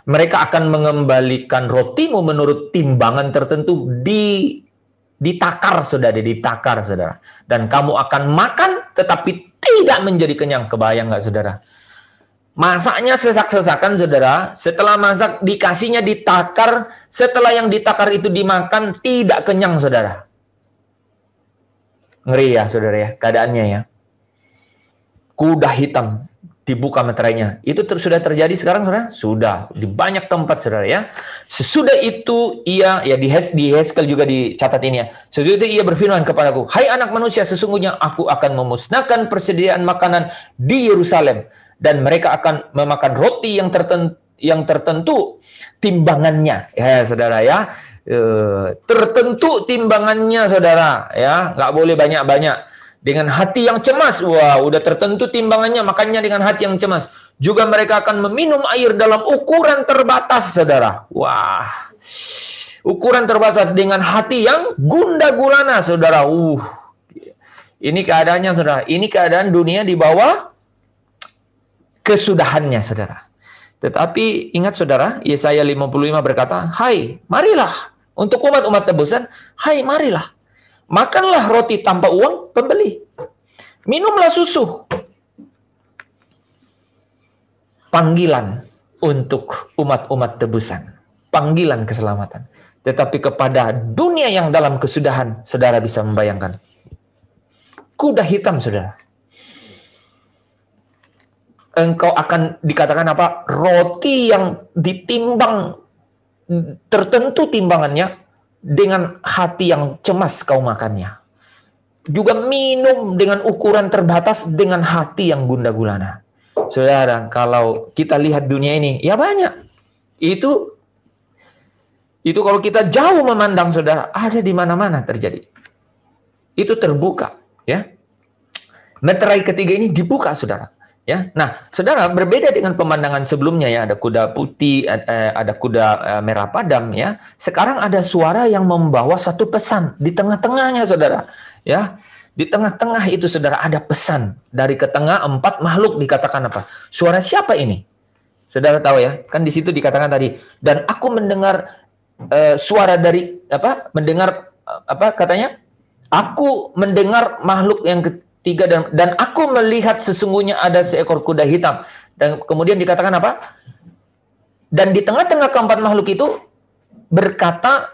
Mereka akan mengembalikan rotimu menurut timbangan tertentu ditakar, saudara, ditakar, saudara. Dan kamu akan makan tetapi tidak menjadi kenyang. Kebayang nggak, saudara? Masaknya sesak-sesakan, saudara. Setelah masak dikasihnya ditakar. Setelah yang ditakar itu dimakan tidak kenyang, saudara. Ngeri ya, saudara ya, keadaannya ya. Kuda hitam dibuka meterainya. Itu sudah terjadi sekarang, saudara? Sudah. Di banyak tempat, saudara ya. Sesudah itu ia, ya di Heskel juga dicatat ini ya. Sesudah itu ia berfirman kepadaku, hai anak manusia, sesungguhnya aku akan memusnahkan persediaan makanan di Yerusalem. Dan mereka akan memakan roti yang tertentu timbangannya. Ya, saudara ya. Tertentu timbangannya, saudara ya. Nggak boleh banyak-banyak. Dengan hati yang cemas, wah, udah tertentu timbangannya, makannya dengan hati yang cemas. Juga mereka akan meminum air dalam ukuran terbatas, saudara. Wah, ukuran terbatas dengan hati yang gundah gulana, saudara. Ini keadaannya, saudara. Ini keadaan dunia di bawah kesudahannya, saudara. Tetapi ingat, saudara, Yesaya 55 berkata, hai, marilah. Untuk umat-umat tebusan, hai, marilah. Makanlah roti tanpa uang pembeli. Minumlah susu. Panggilan untuk umat-umat tebusan. Panggilan keselamatan. Tetapi kepada dunia yang dalam kesudahan, saudara bisa membayangkan. Kuda hitam, saudara. Engkau akan dikatakan apa? Roti yang ditimbang tertentu timbangannya, dengan hati yang cemas kau makannya. Juga minum dengan ukuran terbatas dengan hati yang gundah gulana. Saudara, kalau kita lihat dunia ini, ya banyak. Itu kalau kita jauh memandang, saudara, ada di mana-mana terjadi. Itu terbuka, ya. Meterai ketiga ini dibuka, saudara. Ya, nah, saudara, berbeda dengan pemandangan sebelumnya ya, ada kuda putih, ada kuda merah padam ya. Sekarang ada suara yang membawa satu pesan di tengah-tengahnya, saudara. Ya, Di tengah-tengah itu saudara ada pesan. Dari ke tengah 4 makhluk dikatakan apa? Suara siapa ini? Saudara tahu ya, kan di situ dikatakan tadi. Dan aku mendengar suara dari apa? Mendengar apa katanya? Aku mendengar makhluk yang ketiga dan aku melihat sesungguhnya ada seekor kuda hitam. Dan kemudian dikatakan apa? Dan di tengah-tengah keempat makhluk itu berkata,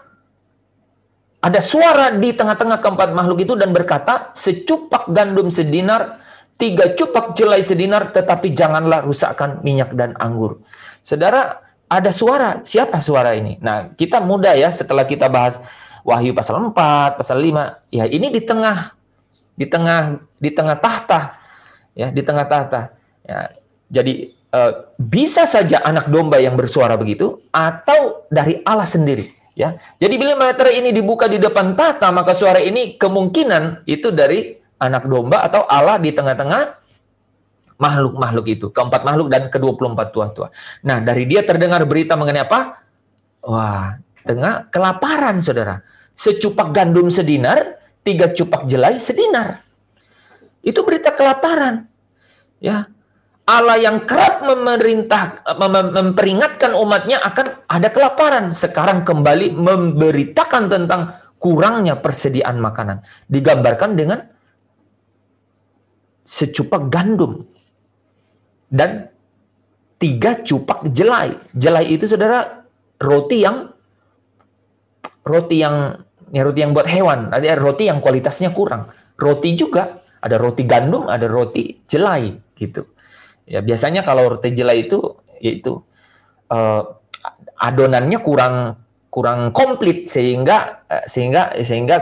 ada suara di tengah-tengah keempat makhluk itu dan berkata, secupak gandum sedinar, 3 cupak jelai sedinar, tetapi janganlah rusakkan minyak dan anggur. Saudara, ada suara. Siapa suara ini? Nah, kita mudah ya setelah kita bahas Wahyu pasal 4, pasal 5. Ya, ini di tengah tahta. Ya, di tengah tahta. Ya, jadi bisa saja anak domba yang bersuara begitu atau dari Allah sendiri. Ya, jadi bila materai ini dibuka di depan tahta, maka suara ini kemungkinan itu dari anak domba atau Allah di tengah-tengah makhluk-makhluk itu, keempat makhluk dan ke-24 tua-tua. Nah, dari dia terdengar berita mengenai apa? Wah, tengah kelaparan, saudara. Secupak gandum sedinar, 3 cupak jelai sedinar. Itu berita kelaparan. Ya, Allah yang kerap memperingatkan umatnya akan ada kelaparan. Sekarang kembali memberitakan tentang kurangnya persediaan makanan. Digambarkan dengan secupak gandum. Dan 3 cupak jelai. Jelai itu saudara roti yang buat hewan. Ada roti yang kualitasnya kurang. Roti juga. Ada roti gandum, ada roti jelai gitu. Ya, biasanya kalau roti jelai itu yaitu adonannya kurang komplit sehingga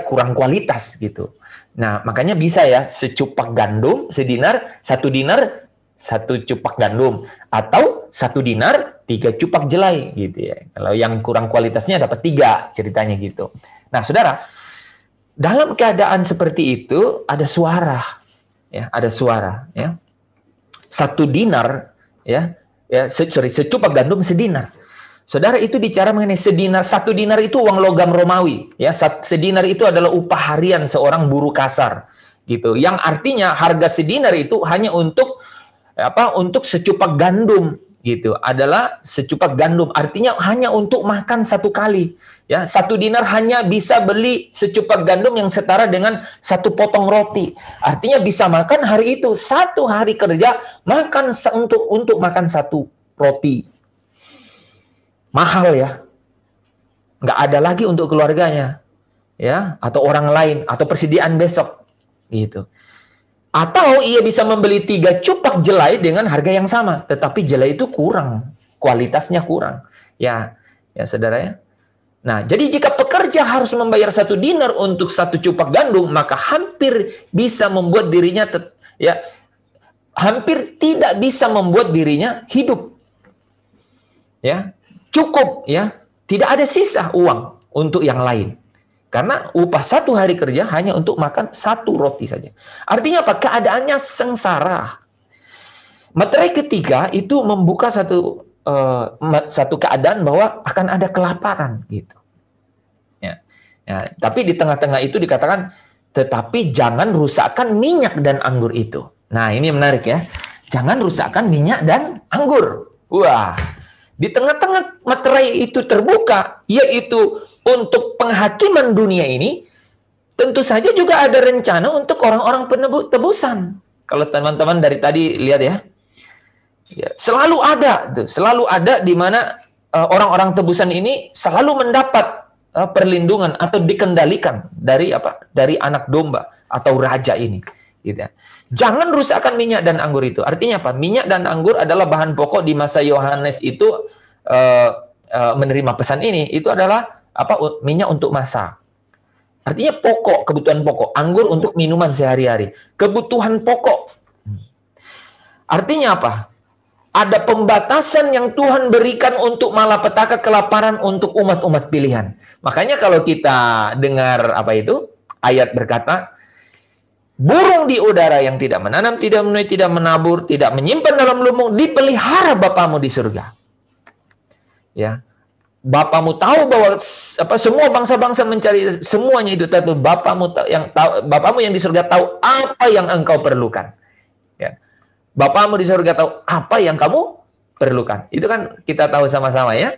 kurang kualitas gitu. Nah, makanya bisa ya secupak gandum sedinar, 1 dinar 1 cupak gandum, atau 1 dinar 3 cupak jelai gitu ya. Kalau yang kurang kualitasnya dapat 3 ceritanya gitu. Nah, saudara, dalam keadaan seperti itu ada suara ya, ada suara ya. 1 dinar secupak gandum sedinar. Saudara, itu bicara mengenai sedinar. 1 dinar itu uang logam Romawi ya. Sedinar itu adalah upah harian seorang buruh kasar gitu. Yang artinya harga sedinar itu hanya untuk secupak gandum gitu. Adalah secupak gandum, artinya hanya untuk makan 1 kali. Ya, 1 dinar hanya bisa beli secupak gandum yang setara dengan 1 potong roti. Artinya bisa makan hari itu 1 hari kerja makan untuk makan 1 roti. Mahal ya. Nggak ada lagi untuk keluarganya. Ya, atau orang lain atau persediaan besok. Gitu. Atau ia bisa membeli 3 cupak jelai dengan harga yang sama, tetapi jelai itu kurang, kualitasnya kurang. Ya saudara ya. Nah, jadi jika pekerja harus membayar 1 dinar untuk 1 cupak gandum, maka hampir bisa membuat dirinya hampir tidak bisa membuat dirinya hidup. Ya, cukup ya, tidak ada sisa uang untuk yang lain. Karena upah 1 hari kerja hanya untuk makan 1 roti saja. Artinya apa? Keadaannya sengsara. Materai ketiga itu membuka satu keadaan bahwa akan ada kelaparan gitu. Ya, tapi di tengah-tengah itu dikatakan, tetapi jangan rusakkan minyak dan anggur itu. Nah, ini menarik ya. Jangan rusakkan minyak dan anggur. Wah, di tengah-tengah materai itu terbuka, yaitu untuk penghakiman dunia ini, tentu saja juga ada rencana untuk orang-orang tebusan. Kalau teman-teman dari tadi lihat ya, selalu ada di mana orang-orang tebusan ini selalu mendapat perlindungan atau dikendalikan dari anak domba atau raja ini. Gitu ya. Jangan rusakkan minyak dan anggur itu. Artinya apa? Minyak dan anggur adalah bahan pokok di masa Yohanes itu menerima pesan ini. Itu adalah minyak untuk masak. Artinya pokok, kebutuhan pokok. Anggur untuk minuman sehari-hari. Kebutuhan pokok. Artinya apa? Ada pembatasan yang Tuhan berikan untuk malapetaka kelaparan untuk umat-umat pilihan. Makanya kalau kita dengar ayat berkata, burung di udara yang tidak menanam, tidak menuai, tidak menabur, tidak menyimpan dalam lumbung, dipelihara Bapamu di surga. Ya. Bapamu tahu bahwa semua bangsa-bangsa mencari semuanya itu, tapi Bapamu yang di surga tahu apa yang engkau perlukan. Ya. Bapamu di surga tahu apa yang kamu perlukan. Itu kan kita tahu sama-sama ya.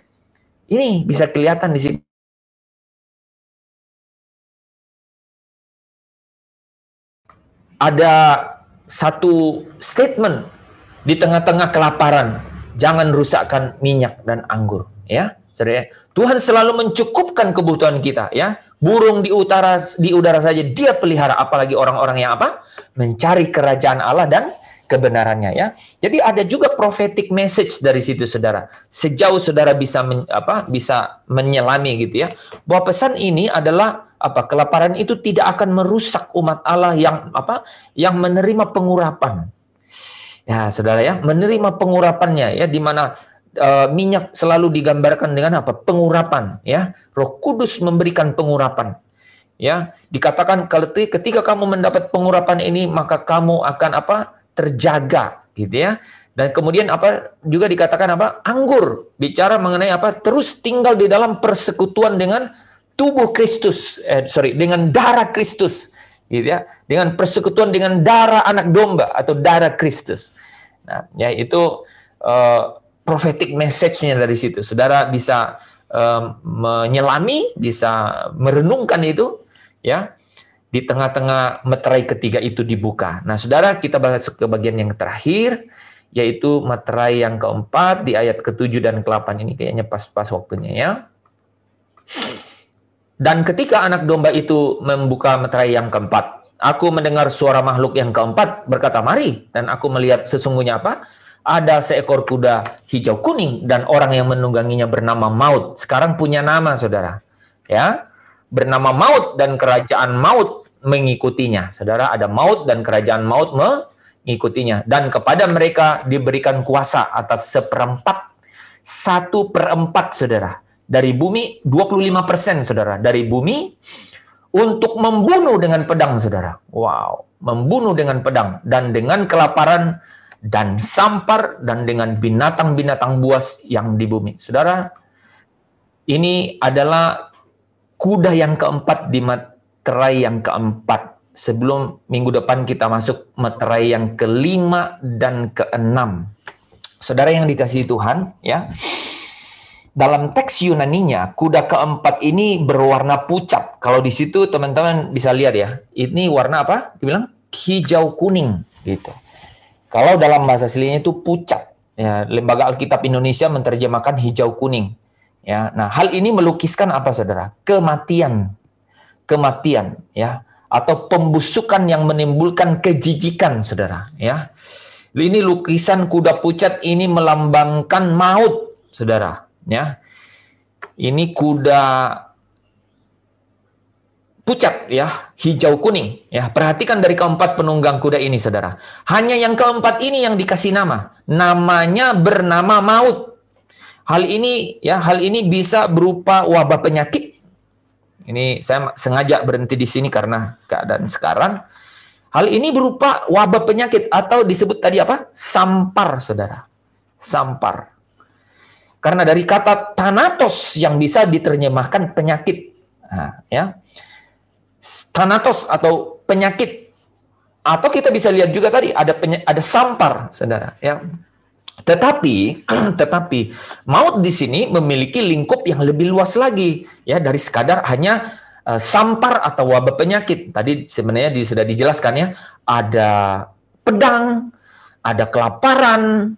Ini bisa kelihatan di sini. Ada satu statement di tengah-tengah kelaparan, jangan rusakkan minyak dan anggur, ya. Tuhan selalu mencukupkan kebutuhan kita, ya. Burung di udara saja dia pelihara, apalagi orang-orang yang mencari kerajaan Allah dan kebenarannya, ya. Jadi ada juga prophetic message dari situ, saudara. Sejauh saudara bisa bisa menyelami gitu ya, bahwa pesan ini adalah kelaparan itu tidak akan merusak umat Allah yang menerima pengurapan. Ya, saudara ya, menerima pengurapannya ya, di mana minyak selalu digambarkan dengan pengurapan ya. Roh Kudus memberikan pengurapan. Ya, dikatakan ketika kamu mendapat pengurapan ini maka kamu akan terjaga gitu ya. Dan kemudian juga dikatakan anggur, bicara mengenai terus tinggal di dalam persekutuan dengan tubuh Kristus, dengan darah Kristus gitu ya. Dengan persekutuan dengan darah anak domba atau darah Kristus. Nah, ya itu prophetic message-nya dari situ. Saudara bisa menyelami, bisa merenungkan itu, ya. Di tengah-tengah meterai ketiga itu dibuka. Nah, saudara, kita masuk ke bagian yang terakhir, yaitu meterai yang keempat di ayat ke-7 dan ke-8 ini kayaknya pas-pas waktunya ya. Dan ketika anak domba itu membuka meterai yang keempat, aku mendengar suara makhluk yang keempat berkata, "Mari." Dan aku melihat sesungguhnya ada seekor kuda hijau kuning dan orang yang menungganginya bernama Maut. Sekarang punya nama, saudara. Ya, bernama Maut dan kerajaan Maut mengikutinya. Saudara, ada Maut dan kerajaan Maut mengikutinya. Dan kepada mereka diberikan kuasa atas 1/4, saudara. Dari bumi, 25%, saudara. Dari bumi untuk membunuh dengan pedang, saudara. Wow, membunuh dengan pedang dan dengan kelaparan dan sampar dan dengan binatang-binatang buas yang di bumi. Saudara, ini adalah kuda yang keempat di meterai yang keempat. Sebelum minggu depan kita masuk meterai yang kelima dan keenam. Saudara yang dikasihi Tuhan, ya. Dalam teks Yunaninya, kuda keempat ini berwarna pucat. Kalau di situ teman-teman bisa lihat ya, ini warna apa? Dibilang hijau kuning gitu. Kalau dalam bahasa aslinya itu pucat. Ya, Lembaga Alkitab Indonesia menerjemahkan hijau kuning. Ya, nah hal ini melukiskan apa, saudara? Kematian, ya, atau pembusukan yang menimbulkan kejijikan, saudara. Ya, ini lukisan kuda pucat ini melambangkan maut, saudara. Ya, ini kuda pucat ya, hijau kuning ya. Perhatikan dari keempat penunggang kuda ini, saudara. Hanya yang keempat ini yang dikasih nama. Namanya bernama Maut. Hal ini bisa berupa wabah penyakit. Ini saya sengaja berhenti di sini karena keadaan sekarang. Hal ini berupa wabah penyakit atau disebut tadi sampar, saudara. Sampar. Karena dari kata thanatos yang bisa diterjemahkan penyakit. Nah, ya. Thanatos atau penyakit, atau kita bisa lihat juga tadi ada sampar, saudara. Ya, tetapi maut di sini memiliki lingkup yang lebih luas lagi, ya, dari sekadar hanya sampar atau wabah penyakit. Tadi sebenarnya sudah dijelaskan ya, ada pedang, ada kelaparan,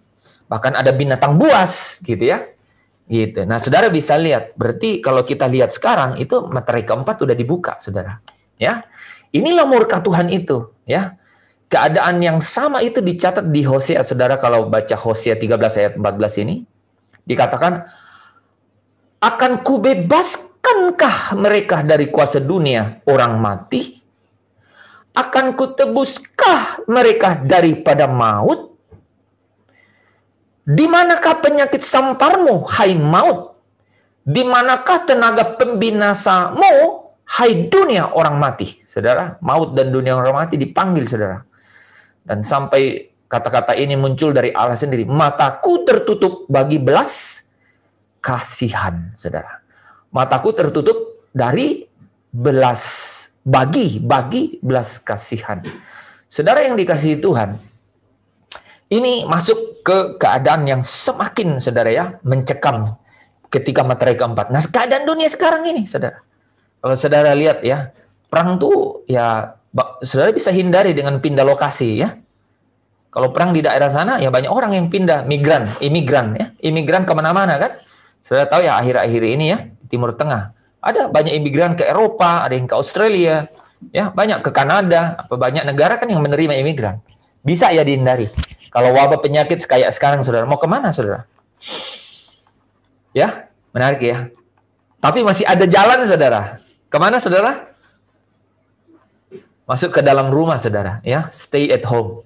bahkan ada binatang buas, gitu ya. Gitu. Nah, saudara bisa lihat, berarti kalau kita lihat sekarang itu meterai keempat sudah dibuka, saudara. Ya, inilah murka Tuhan itu, ya. Keadaan yang sama itu dicatat di Hosea, saudara. Kalau baca Hosea 13 ayat 14 ini, dikatakan, akan kubebaskankah mereka dari kuasa dunia orang mati? Akan kutebuskah mereka daripada maut? Di manakah penyakit samparmu, hai maut? Di manakah tenaga pembinasamu, hai dunia orang mati? Saudara, maut dan dunia orang mati dipanggil, saudara. Dan sampai kata-kata ini muncul dari Allah sendiri. Mataku tertutup bagi belas kasihan, saudara. Mataku tertutup dari bagi belas kasihan. Saudara yang dikasihi Tuhan, ini masuk ke keadaan yang semakin, saudara ya, mencekam ketika materai keempat. Nah, keadaan dunia sekarang ini, saudara. Kalau saudara lihat ya, perang tuh ya, saudara bisa hindari dengan pindah lokasi ya. Kalau perang di daerah sana, ya banyak orang yang pindah, imigran ya. Imigran kemana-mana kan. Saudara tahu ya, akhir-akhir ini ya, di Timur Tengah. Ada banyak imigran ke Eropa, ada yang ke Australia, ya banyak ke Kanada, banyak negara kan yang menerima imigran. Bisa ya dihindari. Kalau wabah penyakit kayak sekarang, saudara, mau kemana, saudara? Ya, menarik ya. Tapi masih ada jalan, saudara. Kemana, saudara? Masuk ke dalam rumah, saudara. Ya, stay at home.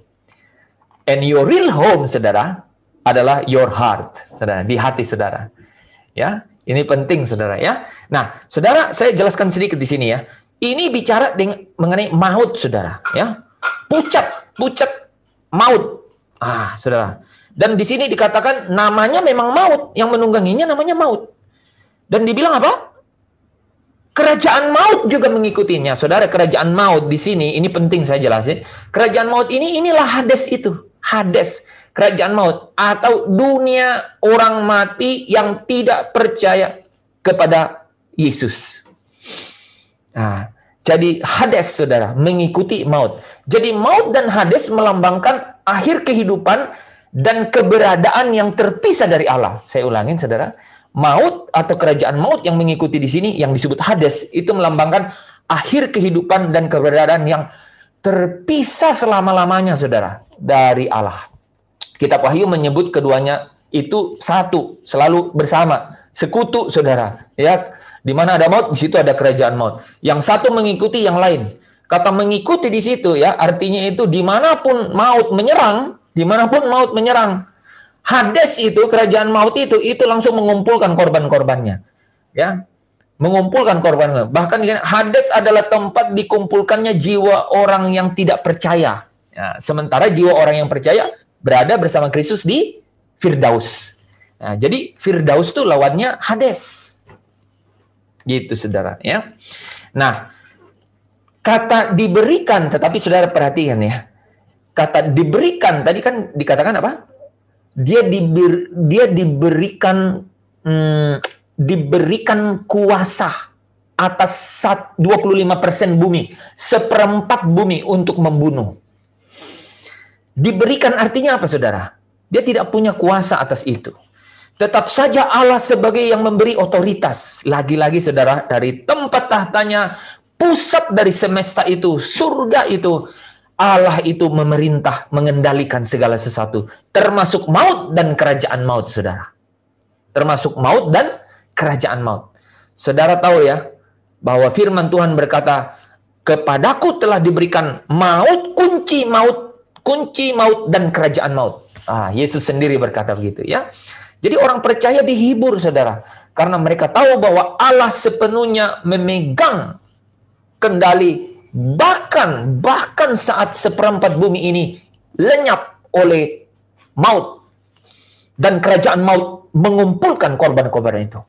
And your real home, saudara, adalah your heart, saudara, di hati saudara. Ya, ini penting, saudara ya. Nah, saudara, saya jelaskan sedikit di sini ya. Ini bicara mengenai maut, saudara. Ya, pucat maut. Saudara. Dan di sini dikatakan namanya memang maut, yang menungganginya namanya maut. Dan dibilang apa? Kerajaan maut juga mengikutinya. Saudara, kerajaan maut di sini, ini penting saya jelasin. Kerajaan maut inilah Hades itu. Hades, kerajaan maut, atau dunia orang mati yang tidak percaya kepada Yesus. Nah, jadi Hades, saudara, mengikuti maut. Jadi maut dan Hades melambangkan akhir kehidupan dan keberadaan yang terpisah dari Allah. Saya ulangin, saudara. Maut atau kerajaan maut yang mengikuti di sini, yang disebut Hades, itu melambangkan akhir kehidupan dan keberadaan yang terpisah selama-lamanya, saudara, dari Allah. Kitab Wahyu menyebut keduanya itu satu, selalu bersama, sekutu, saudara. Ya, di mana ada maut, di situ ada kerajaan maut. Yang satu mengikuti yang lain. Kata mengikuti di situ ya, artinya itu dimanapun maut menyerang, Hades itu, kerajaan maut itu langsung mengumpulkan korban-korbannya. Ya, mengumpulkan korban. Bahkan Hades adalah tempat dikumpulkannya jiwa orang yang tidak percaya. Ya, sementara jiwa orang yang percaya berada bersama Kristus di Firdaus. Nah, jadi Firdaus itu lawannya Hades. Gitu, saudara ya. Nah, kata diberikan, tetapi saudara perhatikan ya. Kata diberikan tadi kan dikatakan apa? Dia diberikan kuasa atas 25% bumi, 1/4 bumi untuk membunuh. Diberikan artinya apa, saudara? Dia tidak punya kuasa atas itu. Tetap saja Allah sebagai yang memberi otoritas. Lagi-lagi, saudara, dari tempat tahtanya, pusat dari semesta itu, surga itu, Allah itu memerintah, mengendalikan segala sesuatu. Termasuk maut dan kerajaan maut, saudara. Termasuk maut dan kerajaan maut. Saudara tahu ya, bahwa firman Tuhan berkata, kepadaku telah diberikan kunci maut dan kerajaan maut. Yesus sendiri berkata begitu ya. Jadi orang percaya dihibur, saudara, karena mereka tahu bahwa Allah sepenuhnya memegang kendali, bahkan saat 1/4 bumi ini lenyap oleh maut dan kerajaan maut mengumpulkan korban-korban itu.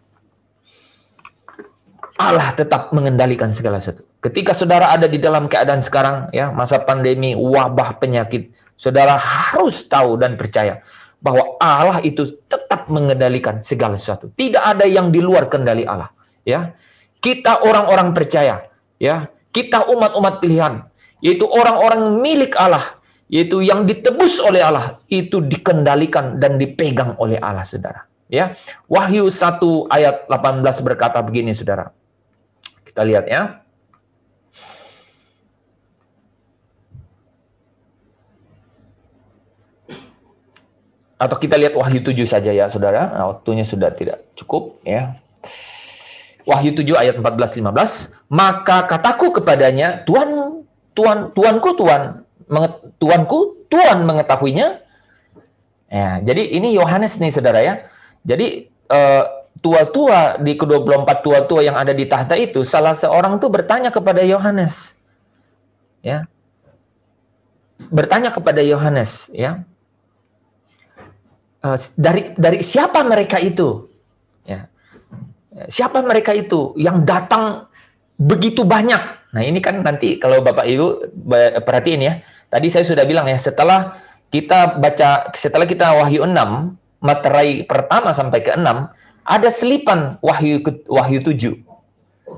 Allah tetap mengendalikan segala sesuatu. Ketika saudara ada di dalam keadaan sekarang ya, masa pandemi, wabah penyakit, saudara harus tahu dan percaya bahwa Allah itu tetap mengendalikan segala sesuatu. Tidak ada yang di luar kendali Allah, ya. Kita orang-orang percaya, ya. Kita umat-umat pilihan, yaitu orang-orang milik Allah, yaitu yang ditebus oleh Allah, itu dikendalikan dan dipegang oleh Allah, saudara. Ya, Wahyu 1 ayat 18 berkata begini, saudara. Kita lihat ya. Atau kita lihat Wahyu 7 saja ya, saudara. Nah, waktunya sudah tidak cukup ya. Wahyu 7 ayat 14-15. Maka kataku kepadanya, Tuanku Tuhan mengetahuinya. Ya, jadi ini Yohanes nih, saudara ya. Jadi tua-tua di ke-24 tua-tua yang ada di tahta itu, salah seorang tuh bertanya kepada Yohanes. Ya. Bertanya kepada Yohanes, ya. Dari siapa mereka itu? Ya. Siapa mereka itu yang datang begitu banyak? Nah, ini kan nanti kalau Bapak Ibu perhatiin ya. Tadi saya sudah bilang ya, setelah kita Wahyu 6, materai pertama sampai ke 6, ada selipan Wahyu 7.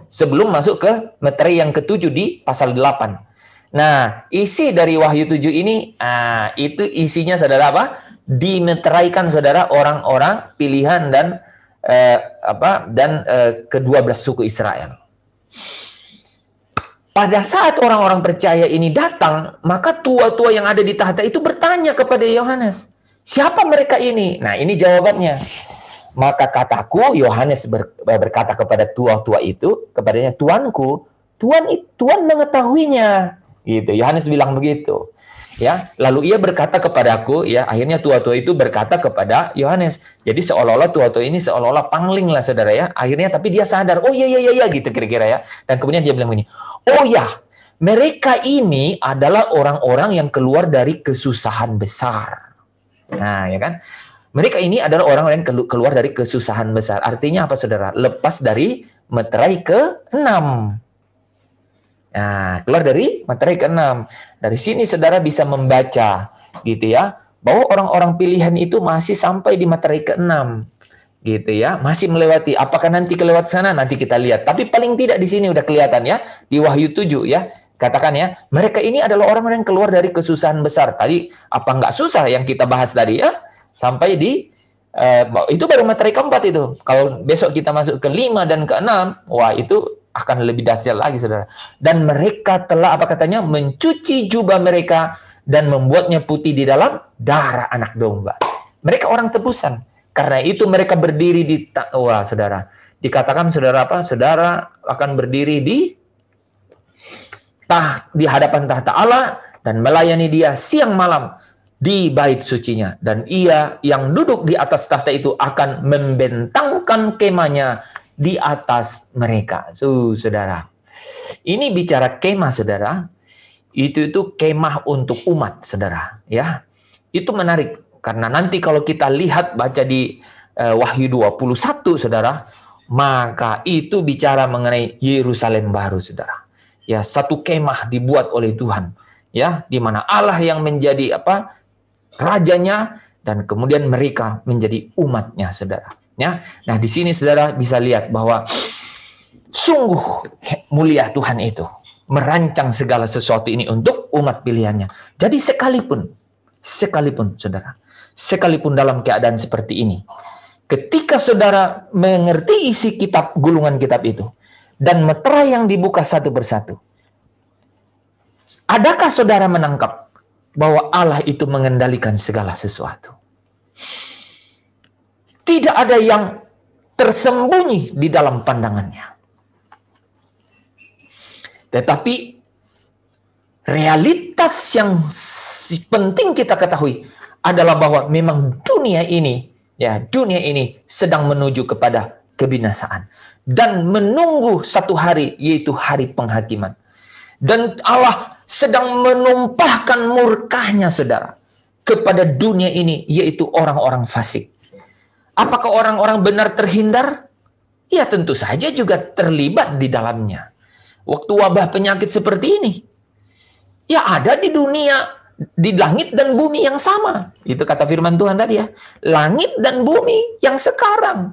Sebelum masuk ke materai yang ke-7 di pasal 8. Nah, isi dari Wahyu 7 ini, itu isinya saudara apa? Dimeteraikan saudara orang-orang pilihan dan ke-12 suku Israel. Pada saat orang-orang percaya ini datang, maka tua-tua yang ada di tahta itu bertanya kepada Yohanes, siapa mereka ini? Nah, ini jawabannya. Maka kataku, Yohanes berkata kepada tua-tua itu, kepadanya, Tuanku, Tuhan mengetahuinya. Gitu. Yohanes bilang begitu. Ya, lalu ia berkata kepadaku, ya, akhirnya tua-tua itu berkata kepada Yohanes. Jadi seolah-olah tua-tua ini seolah-olah pangling lah saudara ya. Akhirnya tapi dia sadar, oh iya gitu kira-kira ya. Dan kemudian dia bilang begini, oh ya, mereka ini adalah orang-orang yang keluar dari kesusahan besar. Nah, ya kan? Mereka ini adalah orang-orang yang keluar dari kesusahan besar. Artinya apa saudara? Lepas dari materai ke-6. Nah, keluar dari materai ke-6. Dari sini saudara bisa membaca gitu ya, bahwa orang-orang pilihan itu masih sampai di materai ke-6. Gitu ya, masih melewati. Apakah nanti kelewat sana? Nanti kita lihat. Tapi paling tidak di sini udah kelihatan ya, di Wahyu 7 ya. Katakan ya, mereka ini adalah orang-orang yang keluar dari kesusahan besar. Tadi apa nggak susah yang kita bahas tadi ya? Sampai di itu baru materai keempat itu. Kalau besok kita masuk ke 5 dan ke-6, wah itu akan lebih dahsyat lagi saudara. Dan mereka telah apa katanya mencuci jubah mereka dan membuatnya putih di dalam darah anak domba. Mereka orang tebusan. Karena itu mereka berdiri di saudara. Dikatakan saudara apa? Saudara akan berdiri di hadapan tahta Allah dan melayani Dia siang malam di bait sucinya, dan Ia yang duduk di atas tahta itu akan membentangkan kemahnya di atas mereka. Saudara, ini bicara kemah saudara, itu kemah untuk umat saudara ya. Itu menarik karena nanti kalau kita lihat baca di Wahyu 21 saudara, maka itu bicara mengenai Yerusalem baru saudara. Ya, satu kemah dibuat oleh Tuhan ya, di mana Allah yang menjadi rajanya, dan kemudian mereka menjadi umatnya, saudara. Ya, nah di sini saudara bisa lihat bahwa sungguh mulia Tuhan itu merancang segala sesuatu ini untuk umat pilihannya. Jadi sekalipun saudara, sekalipun dalam keadaan seperti ini, ketika saudara mengerti isi gulungan kitab itu dan meterai yang dibuka satu persatu, adakah saudara menangkap bahwa Allah itu mengendalikan segala sesuatu? Tidak ada yang tersembunyi di dalam pandangannya. Tetapi realitas yang penting kita ketahui adalah bahwa memang dunia ini sedang menuju kepada kebinasaan dan menunggu satu hari, yaitu hari penghakiman. Dan Allah sedang menumpahkan murkahnya saudara kepada dunia ini, yaitu orang-orang fasik. Apakah orang-orang benar terhindar? Ya tentu saja juga terlibat di dalamnya. Waktu wabah penyakit seperti ini, ya ada di dunia, di langit dan bumi yang sama. Itu kata firman Tuhan tadi ya. Langit dan bumi yang sekarang,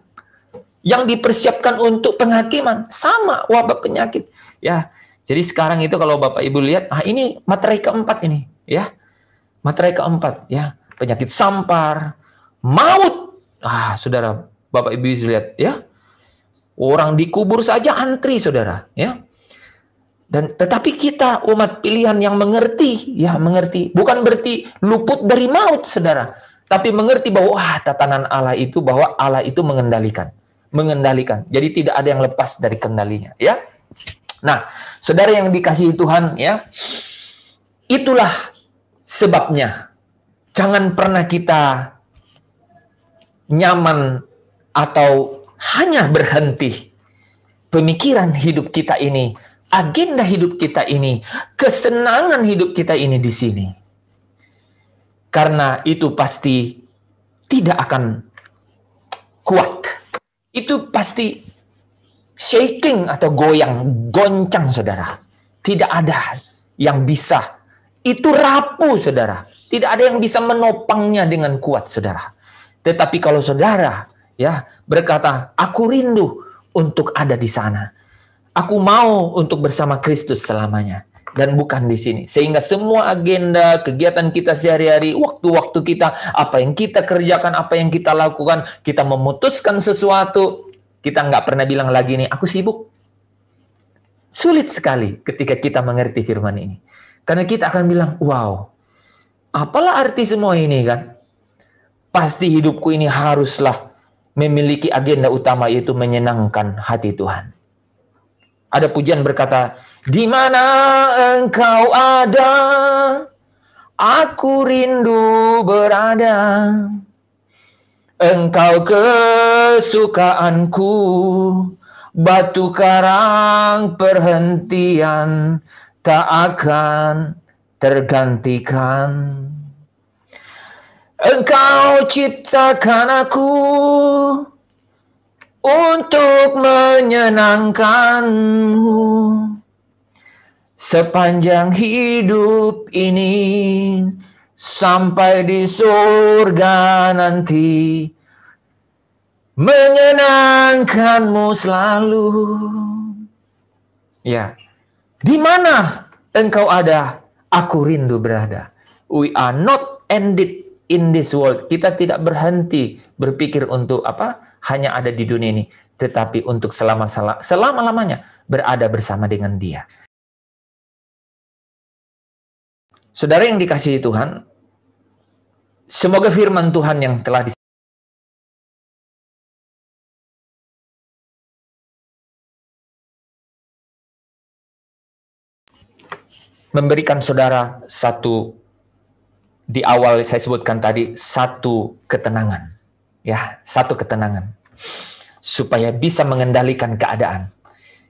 yang dipersiapkan untuk penghakiman, sama wabah penyakit. Ya, jadi sekarang itu kalau Bapak Ibu lihat, ini materai keempat ini, ya. Materai keempat, ya. Penyakit sampar, maut. Saudara, Bapak Ibu bisa lihat, ya. Orang dikubur saja antri, saudara, ya. Dan tetapi kita umat pilihan yang mengerti, bukan berarti luput dari maut, saudara. Tapi mengerti bahwa tatanan Allah itu, bahwa Allah itu mengendalikan. Jadi tidak ada yang lepas dari kendalinya, ya. Nah, saudara yang dikasihi Tuhan, ya, itulah sebabnya jangan pernah kita nyaman atau hanya berhenti pemikiran hidup kita ini, agenda hidup kita ini, kesenangan hidup kita ini di sini. Karena itu pasti tidak akan kuat. itu pasti shaking atau goncang, saudara. Tidak ada yang bisa. Itu rapuh, saudara. Tidak ada yang bisa menopangnya dengan kuat, saudara. Tetapi kalau saudara ya berkata, aku rindu untuk ada di sana. Aku mau untuk bersama Kristus selamanya. Dan bukan di sini. Sehingga semua agenda, kegiatan kita sehari-hari, waktu-waktu kita, apa yang kita kerjakan, apa yang kita lakukan, kita memutuskan sesuatu, kita nggak pernah bilang lagi nih, aku sibuk. Sulit sekali ketika kita mengerti firman ini. Karena kita akan bilang, wow, apalah arti semua ini kan? Pasti hidupku ini haruslah memiliki agenda utama, yaitu menyenangkan hati Tuhan. Ada pujian berkata, di mana engkau ada, aku rindu berada. Engkau kesukaanku, batu karang perhentian, tak akan tergantikan. Engkau ciptakan aku untuk menyenangkanmu. Sepanjang hidup ini, sampai di surga nanti, menyenangkanmu selalu. Ya, di mana engkau ada, aku rindu berada. We are not ended in this world. Kita tidak berhenti berpikir untuk apa? Hanya ada di dunia ini, tetapi untuk selama-lamanya berada bersama dengan Dia. Saudara yang dikasihi Tuhan, semoga firman Tuhan yang telah memberikan saudara satu, di awal saya sebutkan tadi, satu ketenangan. Ya, satu ketenangan. Supaya bisa mengendalikan keadaan.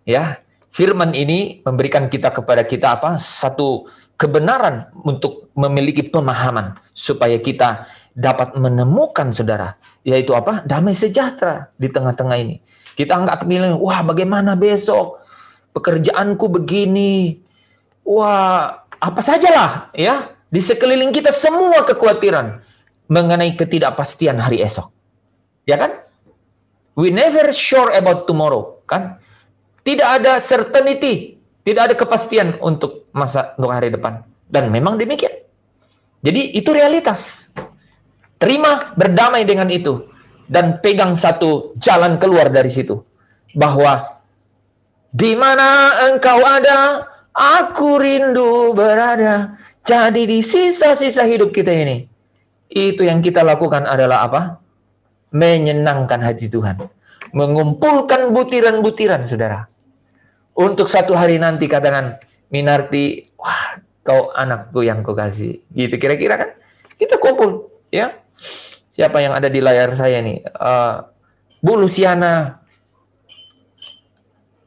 Ya, firman ini memberikan kepada kita apa? Satu kebenaran untuk memiliki pemahaman supaya kita dapat menemukan, saudara, yaitu apa? Damai sejahtera di tengah-tengah ini. Kita nggak bilang, wah bagaimana besok? Pekerjaanku begini. Wah, apa sajalah ya. Di sekeliling kita semua kekhawatiran mengenai ketidakpastian hari esok. Ya kan? We never sure about tomorrow, kan? Tidak ada certainty, tidak ada kepastian untuk hari depan. Dan memang demikian. Jadi itu realitas. Terima, berdamai dengan itu, dan pegang satu jalan keluar dari situ. Bahwa di mana engkau ada, aku rindu berada. Jadi di sisa-sisa hidup kita ini, itu yang kita lakukan adalah apa? Menyenangkan hati Tuhan. Mengumpulkan butiran-butiran, saudara. Untuk satu hari nanti katakan, Minarti, wah, kau anakku yang kau kasih. Gitu kira-kira kan? Kita kumpul, ya. Siapa yang ada di layar saya nih? Bu Luciana,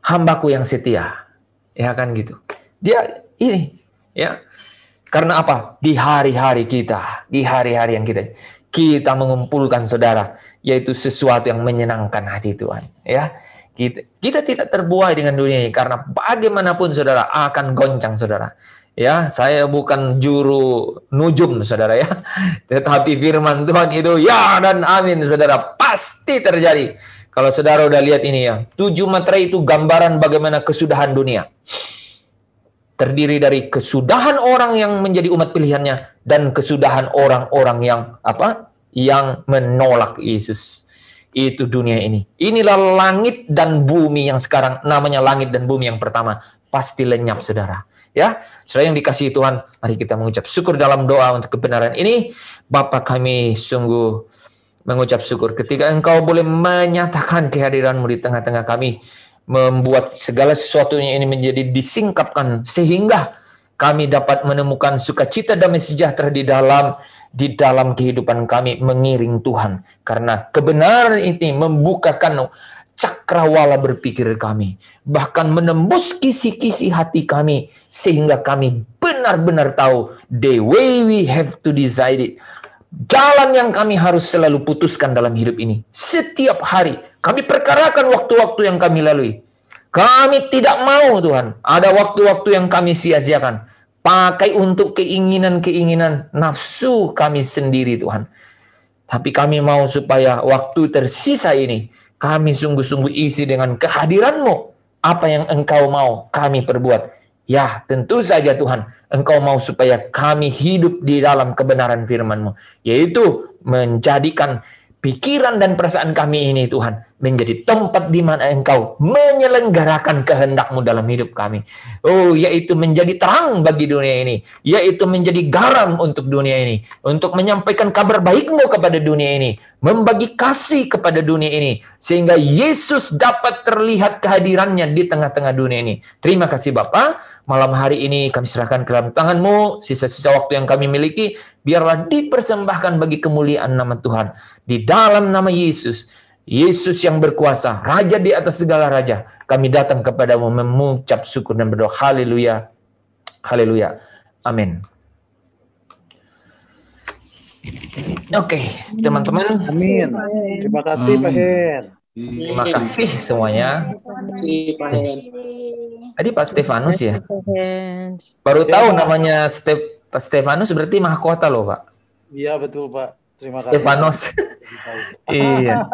hambaku yang setia. Ya kan gitu. Dia ini, ya. Karena apa? Di hari-hari kita, di hari-hari yang kita mengumpulkan, saudara, yaitu sesuatu yang menyenangkan hati Tuhan, ya. Kita tidak terbuai dengan dunia ini, karena bagaimanapun, saudara, akan goncang, saudara. Ya, saya bukan juru nujum, saudara, ya. Tetapi firman Tuhan itu ya dan amin, saudara, pasti terjadi. Kalau saudara udah lihat ini ya, 7 materai itu gambaran bagaimana kesudahan dunia. Terdiri dari kesudahan orang yang menjadi umat pilihannya dan kesudahan orang-orang yang apa? Yang menolak Yesus. Itu dunia ini. Inilah langit dan bumi yang sekarang namanya langit dan bumi yang pertama, pasti lenyap, saudara. Ya, saudara yang dikasihi Tuhan, mari kita mengucap syukur dalam doa untuk kebenaran ini. Bapa, kami sungguh mengucap syukur ketika Engkau boleh menyatakan kehadiran-Mu di tengah-tengah kami, membuat segala sesuatunya ini menjadi disingkapkan sehingga kami dapat menemukan sukacita damai sejahtera di dalam kehidupan kami mengiring Tuhan, karena kebenaran ini membukakan cakrawala berpikir kami, bahkan menembus kisi-kisi hati kami, sehingga kami benar-benar tahu the way we have to decide it, jalan yang kami harus selalu putuskan dalam hidup ini. Setiap hari Kami perkarakan waktu-waktu yang kami lalui. Kami tidak mau Tuhan, ada waktu-waktu yang kami sia-siakan. Pakai untuk keinginan-keinginan nafsu kami sendiri Tuhan. Tapi kami mau supaya waktu tersisa ini, kami sungguh-sungguh isi dengan kehadiran-Mu. Apa yang Engkau mau kami perbuat. Ya, tentu saja Tuhan, Engkau mau supaya kami hidup di dalam kebenaran firman-Mu. Yaitu menjadikan pikiran dan perasaan kami ini Tuhan menjadi tempat di mana Engkau menyelenggarakan kehendak-Mu dalam hidup kami. Oh, yaitu menjadi terang bagi dunia ini, yaitu menjadi garam untuk dunia ini, untuk menyampaikan kabar baik-Mu kepada dunia ini, membagi kasih kepada dunia ini, sehingga Yesus dapat terlihat kehadirannya di tengah-tengah dunia ini. Terima kasih Bapa, malam hari ini kami serahkan ke dalam tangan-Mu, sisa-sisa waktu yang kami miliki, biarlah dipersembahkan bagi kemuliaan nama Tuhan. Di dalam nama Yesus, Yesus yang berkuasa, Raja di atas segala raja, kami datang kepadamu mengucap syukur dan berdoa. Haleluya, haleluya, amin. Oke, teman-teman. Amin. Terima kasih Pak Hen. Terima kasih semuanya. Tadi Pak Stefanus ya? Baru tahu namanya Pak Stefanus berarti mahkota loh Pak. Iya betul Pak. Terima kasih. Stefanus. Iya.